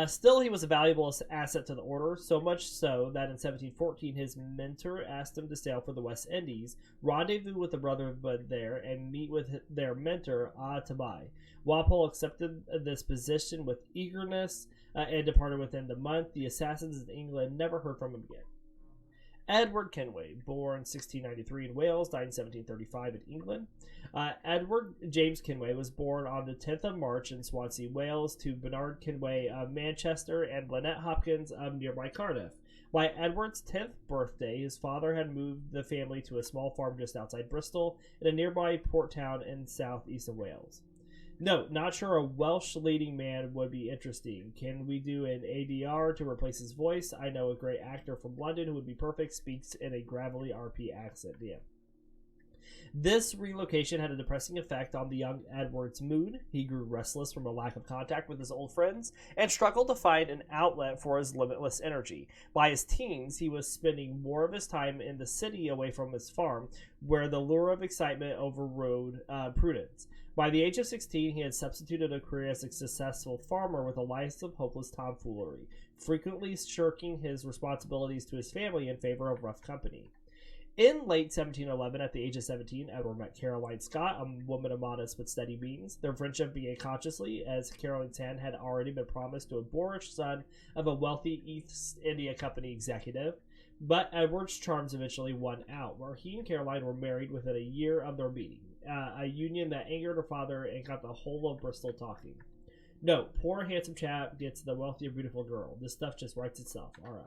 Still, he was a valuable asset to the order, so much so that in 1714 his mentor asked him to sail for the West Indies, rendezvous with the Brotherhood there, and meet with their mentor, Tabai. Walpole accepted this position with eagerness and departed within the month. The assassins in England never heard from him again. Edward Kenway, born 1693 in Wales, died in 1735 in England. Edward James Kenway was born on the 10th of March in Swansea, Wales, to Bernard Kenway of Manchester and Lynette Hopkins of nearby Cardiff. By Edward's 10th birthday, his father had moved the family to a small farm just outside Bristol in a nearby port town in southeast of Wales. No, not sure a Welsh leading man would be interesting. Can we do an ADR to replace his voice? I know a great actor from London who would be perfect, speaks in a gravelly RP accent. Yeah. This relocation had a depressing effect on the young Edward's mood. He grew restless from a lack of contact with his old friends and struggled to find an outlet for his limitless energy. By his teens, he was spending more of his time in the city away from his farm, where the lure of excitement overrode prudence. By the age of 16, he had substituted a career as a successful farmer with a life of hopeless tomfoolery, frequently shirking his responsibilities to his family in favor of rough company. In late 1711, at the age of 17, Edward met Caroline Scott, a woman of modest but steady means. Their friendship began consciously, as Caroline's hand had already been promised to a boorish son of a wealthy East India Company executive. But Edward's charms eventually won out, where he and Caroline were married within a year of their meeting, a union that angered her father and got the whole of Bristol talking. No, poor handsome chap gets the wealthy or beautiful girl. This stuff just writes itself. All right.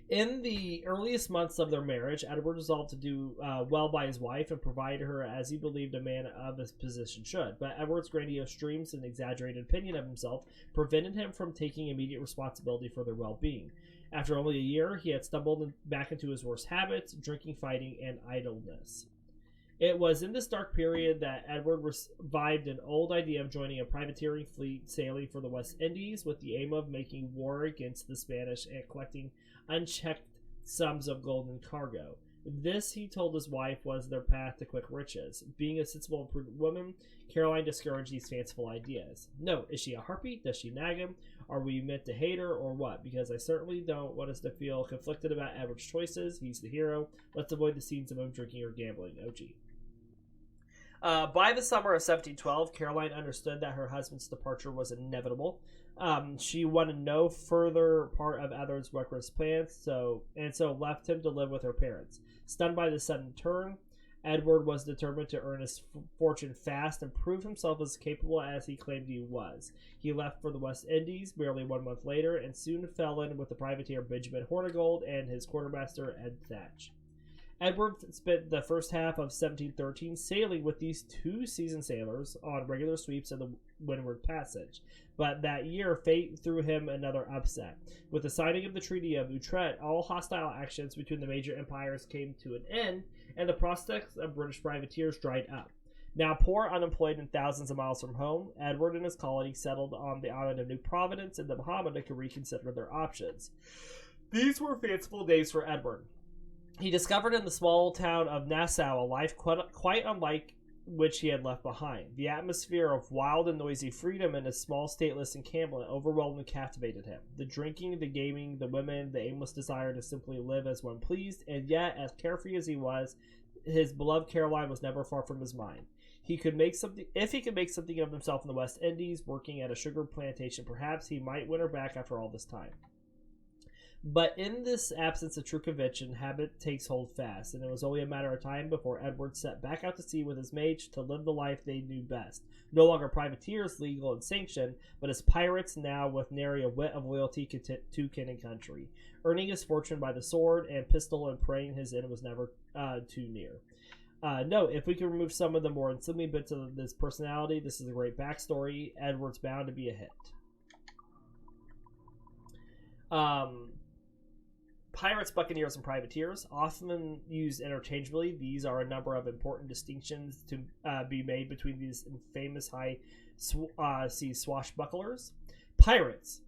In the earliest months of their marriage, Edward resolved to do well by his wife and provide her as he believed a man of his position should. But Edward's grandiose dreams and exaggerated opinion of himself prevented him from taking immediate responsibility for their well-being. After only a year, he had stumbled back into his worst habits, drinking, fighting, and idleness. It was in this dark period that Edward revived an old idea of joining a privateering fleet sailing for the West Indies with the aim of making war against the Spanish and collecting unchecked sums of gold and cargo. This, he told his wife, was their path to quick riches. Being a sensible and prudent woman, Caroline discouraged these fanciful ideas. No, is she a harpy? Does she nag him? Are we meant to hate her, or what? Because I certainly don't want us to feel conflicted about Edward's choices. He's the hero. Let's avoid the scenes of him drinking or gambling. OG. By the summer of 1712, Caroline understood that her husband's departure was inevitable. She wanted no further part of Edward's reckless plans, so left him to live with her parents. Stunned by the sudden turn, Edward was determined to earn his fortune fast and prove himself as capable as he claimed he was. He left for the West Indies barely 1 month later and soon fell in with the privateer Benjamin Hornigold and his quartermaster Ed Thatch. Edward spent the first half of 1713 sailing with these 2 seasoned sailors on regular sweeps of the Windward Passage, but that year fate threw him another upset. With the signing of the Treaty of Utrecht, all hostile actions between the major empires came to an end, and the prospects of British privateers dried up. Now poor, unemployed, and thousands of miles from home, Edward and his colleagues settled on the island of New Providence in the Bahamas to reconsider their options. These were fanciful days for Edward. He discovered in the small town of Nassau a life quite unlike which he had left behind. The atmosphere of wild and noisy freedom in his small stateless encampment overwhelmed and captivated him. The drinking, the gaming, the women, the aimless desire to simply live as one pleased, and yet, as carefree as he was, his beloved Caroline was never far from his mind. If he could make something of himself in the West Indies, working at a sugar plantation, perhaps he might win her back after all this time. But in this absence of true conviction, habit takes hold fast, and it was only a matter of time before Edward set back out to sea with his mates to live the life they knew best. No longer privateers, legal and sanctioned, but as pirates now with nary a whit of loyalty to kin and country, earning his fortune by the sword and pistol and praying his end was never too near. Note, if we can remove some of the more unseemly bits of this personality, this is a great backstory. Edward's bound to be a hit. Pirates, buccaneers, and privateers, often used interchangeably. These are a number of important distinctions to be made between these famous high sea swashbucklers. Pirates,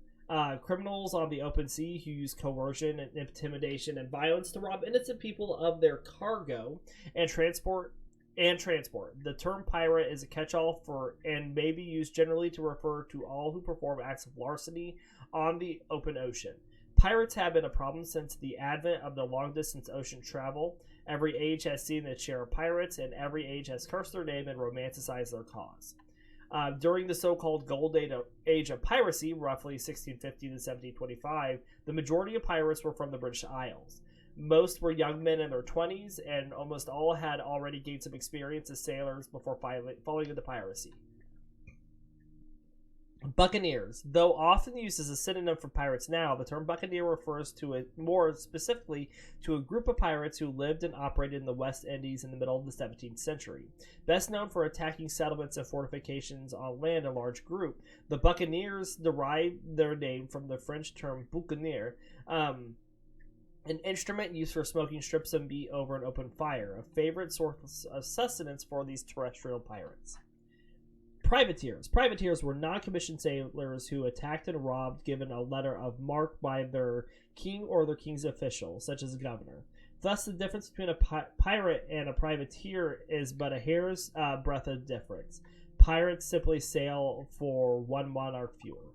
criminals on the open sea who use coercion and intimidation and violence to rob innocent people of their cargo and transport. The term pirate is a catch-all for and may be used generally to refer to all who perform acts of larceny on the open ocean. Pirates have been a problem since the advent of the long-distance ocean travel. Every age has seen its share of pirates, and every age has cursed their name and romanticized their cause. During the so-called Gold Age of piracy, roughly 1650 to 1725, the majority of pirates were from the British Isles. Most were young men in their 20s, and almost all had already gained some experience as sailors before falling into piracy. Buccaneers. Though often used as a synonym for pirates now, the term buccaneer refers to more specifically to a group of pirates who lived and operated in the West Indies in the middle of the 17th century. Best known for attacking settlements and fortifications on land, a large group, the buccaneers derived their name from the French term boucanier, an instrument used for smoking strips of meat over an open fire, a favorite source of sustenance for these terrestrial pirates. Privateers. Privateers were non-commissioned sailors who attacked and robbed given a letter of marque by their king or their king's official, such as a governor. Thus, the difference between a pirate and a privateer is but a hair's breadth of difference. Pirates simply sail for one monarch fewer.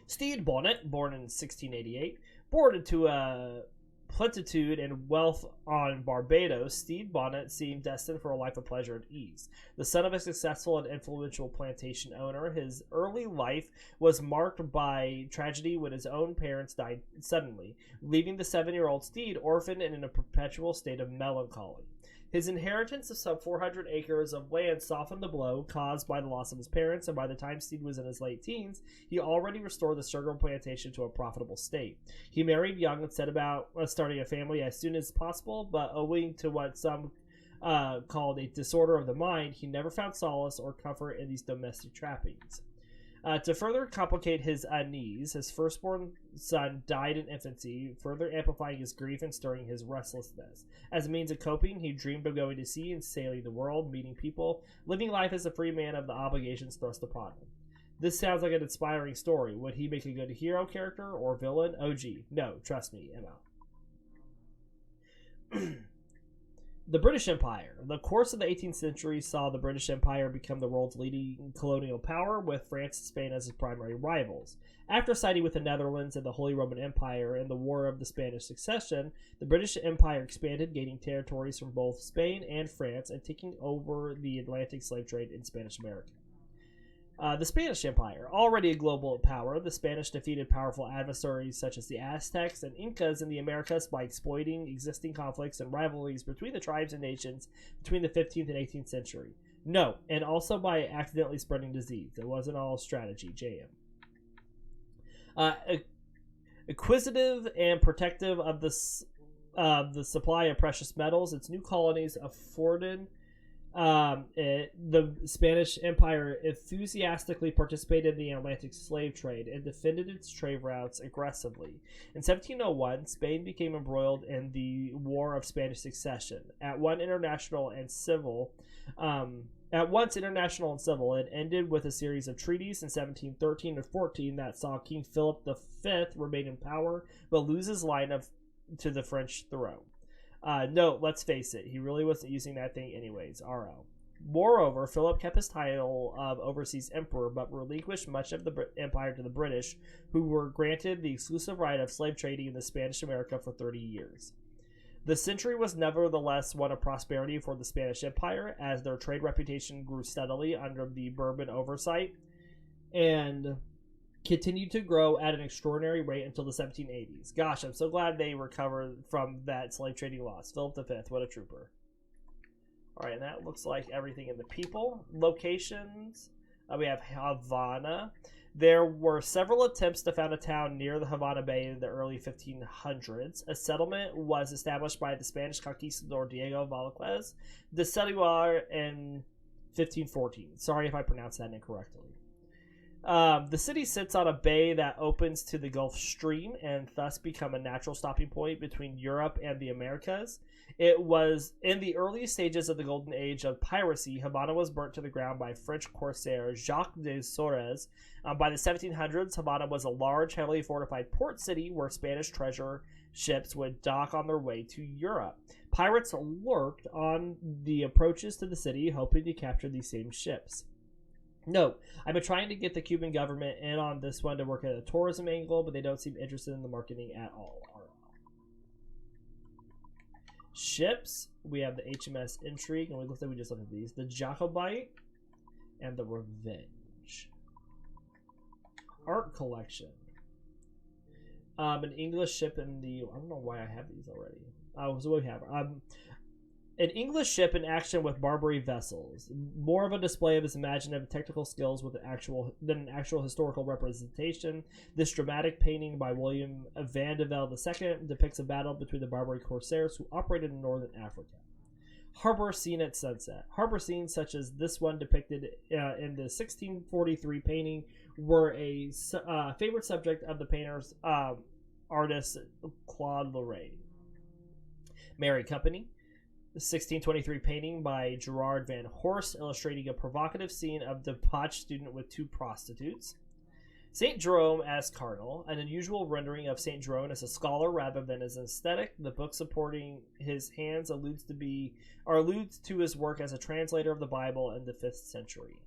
Stede Bonnet, born in 1688, born into a plenitude and wealth on Barbados, Stede Bonnet seemed destined for a life of pleasure and ease. The son of a successful and influential plantation owner, his early life was marked by tragedy when his own parents died suddenly, leaving the 7-year-old Stede orphaned and in a perpetual state of melancholy. His inheritance of some 400 acres of land softened the blow caused by the loss of his parents, and by the time Stede was in his late teens, he already restored the sugar plantation to a profitable state. He married young and set about starting a family as soon as possible, but owing to what some called a disorder of the mind, he never found solace or comfort in these domestic trappings. To further complicate his unease, his firstborn son died in infancy, further amplifying his grief and stirring his restlessness. As a means of coping, he dreamed of going to sea and sailing the world, meeting people, living life as a free man of the obligations thrust upon him. This sounds like an inspiring story. Would he make a good hero character or villain? Oh gee, no, trust me, Emma. The British Empire. The course of the 18th century saw the British Empire become the world's leading colonial power, with France and Spain as its primary rivals. After siding with the Netherlands and the Holy Roman Empire in the War of the Spanish Succession, the British Empire expanded, gaining territories from both Spain and France and taking over the Atlantic slave trade in Spanish America. The Spanish Empire. Already a global power, the Spanish defeated powerful adversaries such as the Aztecs and Incas in the Americas by exploiting existing conflicts and rivalries between the tribes and nations between the 15th and 18th century. No, and also by accidentally spreading disease. It wasn't all strategy, JM. Acquisitive and protective of the the supply of precious metals its new colonies afforded, the Spanish Empire enthusiastically participated in the Atlantic slave trade and defended its trade routes aggressively. In 1701, Spain became embroiled in the War of Spanish Succession. At once international and civil, it ended with a series of treaties in 1713 and 14 that saw King Philip V remain in power but lose his line to the French throne. No, let's face it, he really wasn't using that thing anyways, RO. Moreover, Philip kept his title of overseas emperor but relinquished much of the empire to the British, who were granted the exclusive right of slave trading in the Spanish America for 30 years. The century was nevertheless one of prosperity for the Spanish Empire, as their trade reputation grew steadily under the Bourbon oversight and continued to grow at an extraordinary rate until the 1780s. Gosh, I'm so glad they recovered from that slave trading loss. Philip V, what a trooper. All right, and that looks like everything in the people. Locations, we have Havana. There were several attempts to found a town near the Havana Bay in the early 1500s. A settlement was established by the Spanish conquistador Diego Velázquez de Celular in 1514. Sorry if I pronounced that incorrectly. The city sits on a bay that opens to the Gulf Stream and thus become a natural stopping point between Europe and the Americas. It was in the early stages of the golden age of piracy. Havana was burnt to the ground by French corsair Jacques de Sorez. By the 1700s, Havana was a large, heavily fortified port city where Spanish treasure ships would dock on their way to Europe. Pirates lurked on the approaches to the city, hoping to capture these same ships. Note, I've been trying to get the Cuban government in on this one to work at a tourism angle, but they don't seem interested in the marketing at all. Ships, we have the HMS Intrigue, and we just looked at these. The Jacobite and the Revenge. Art collection. An English ship in the... I don't know why I have these already. So what we have... an English ship in action with Barbary vessels. More of a display of his imaginative technical skills than an actual historical representation. This dramatic painting by William van de Velde II depicts a battle between the Barbary corsairs who operated in northern Africa. Harbor scene at sunset. Harbor scenes such as this one depicted in the 1643 painting were a favorite subject of the painter's artist Claude Lorraine. Merry Company. The 1623 painting by Gerard van Horst illustrating a provocative scene of debauched student with two prostitutes. St. Jerome as Cardinal, an unusual rendering of St. Jerome as a scholar rather than as an aesthetic. The book supporting his hands alludes to his work as a translator of the Bible in the 5th century.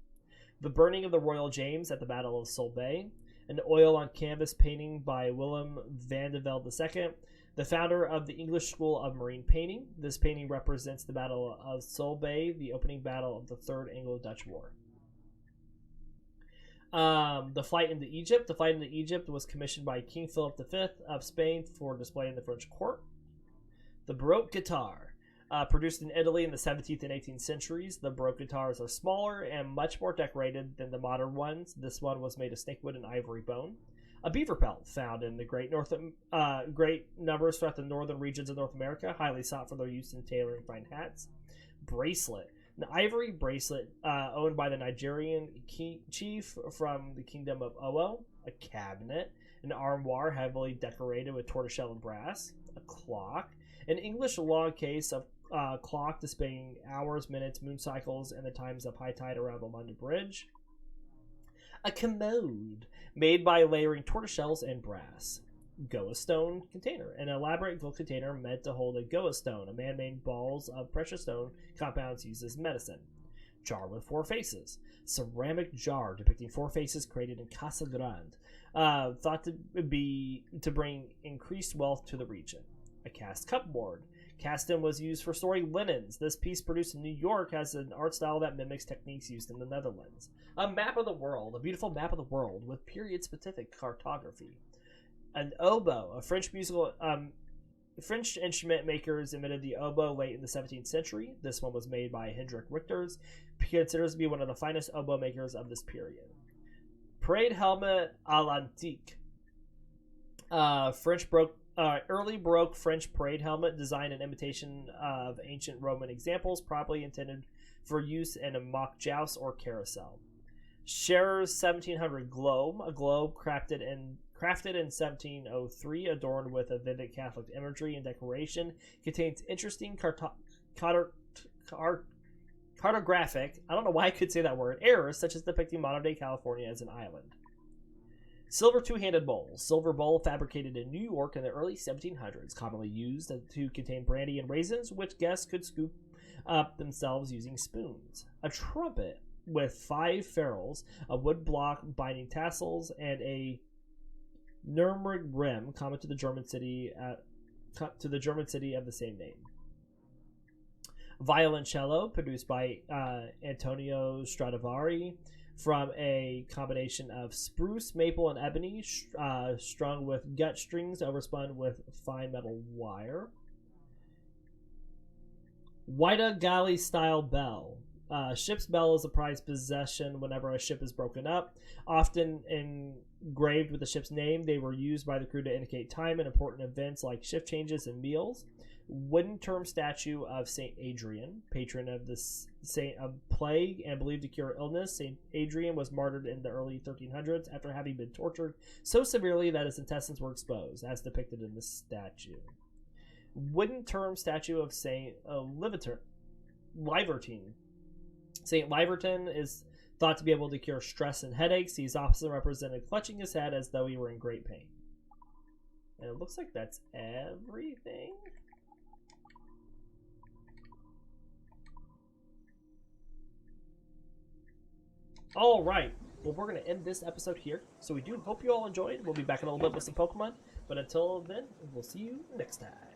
The burning of the Royal James at the Battle of Solbay, an oil on canvas painting by Willem van de Velde II, the founder of the English School of Marine Painting. This painting represents the Battle of Solbay, the opening battle of the Third Anglo-Dutch War. The Flight into Egypt. The Flight into Egypt was commissioned by King Philip V of Spain for display in the French court. The Baroque guitar. Produced in Italy in the 17th and 18th centuries, the Baroque guitars are smaller and much more decorated than the modern ones. This one was made of snakewood and ivory bone. A beaver pelt found in the great numbers throughout the northern regions of North America, highly sought for their use in tailoring fine hats. Bracelet. An ivory bracelet owned by the Nigerian chief from the kingdom of Owo. A cabinet. An armoire heavily decorated with tortoiseshell and brass. A clock. An English log case of clock displaying hours, minutes, moon cycles, and the times of high tide around the London Bridge. A commode made by layering tortoiseshells and brass. Goa stone container. An elaborate gold container meant to hold a Goa stone, a man-made balls of precious stone compounds used as medicine. Jar with 4 faces. Ceramic jar depicting 4 faces created in Casa Grande. Thought to bring increased wealth to the region. A cast cupboard. Caston was used for storing linens. This piece produced in New York has an art style that mimics techniques used in the Netherlands. A map of the world, a beautiful map of the world with period-specific cartography. An oboe, a French instrument makers invented the oboe late in the 17th century. This one was made by Hendrik Richters, considers to be one of the finest oboe makers of this period. Parade helmet à l'antique. French Early Baroque French parade helmet designed in imitation of ancient Roman examples, probably intended for use in a mock joust or carousel. Scherer's 1700 globe, a globe crafted in 1703, adorned with a vivid Catholic imagery and decoration, contains interesting cartographic, I don't know why I could say that word, errors such as depicting modern-day California as an island. Silver two-handed bowl. Silver bowl fabricated in New York in the early 1700s, commonly used to contain brandy and raisins, which guests could scoop up themselves using spoons. A trumpet with 5 ferrules, a wood block binding tassels, and a Nuremberg rim, common to the German city of the same name. Violoncello, produced by Antonio Stradivari, from a combination of spruce, maple, and ebony, strung with gut strings overspun with fine metal wire. Wida galley style bell. Ship's bell is a prized possession whenever a ship is broken up. Often engraved with the ship's name, they were used by the crew to indicate time and important events like shift changes and meals. Wooden term statue of Saint Adrian, patron of the saint of plague and believed to cure illness. Saint Adrian was martyred in the early 1300s after having been tortured so severely that his intestines were exposed, as depicted in the statue. Wooden term statue of Saint Livertine. Saint Liverton is thought to be able to cure stress and headaches. He is often represented clutching his head as though he were in great pain. And it looks like that's everything. All right. Well, we're going to end this episode here. So we do hope you all enjoyed. We'll be back in a little bit with some Pokemon. But until then, we'll see you next time.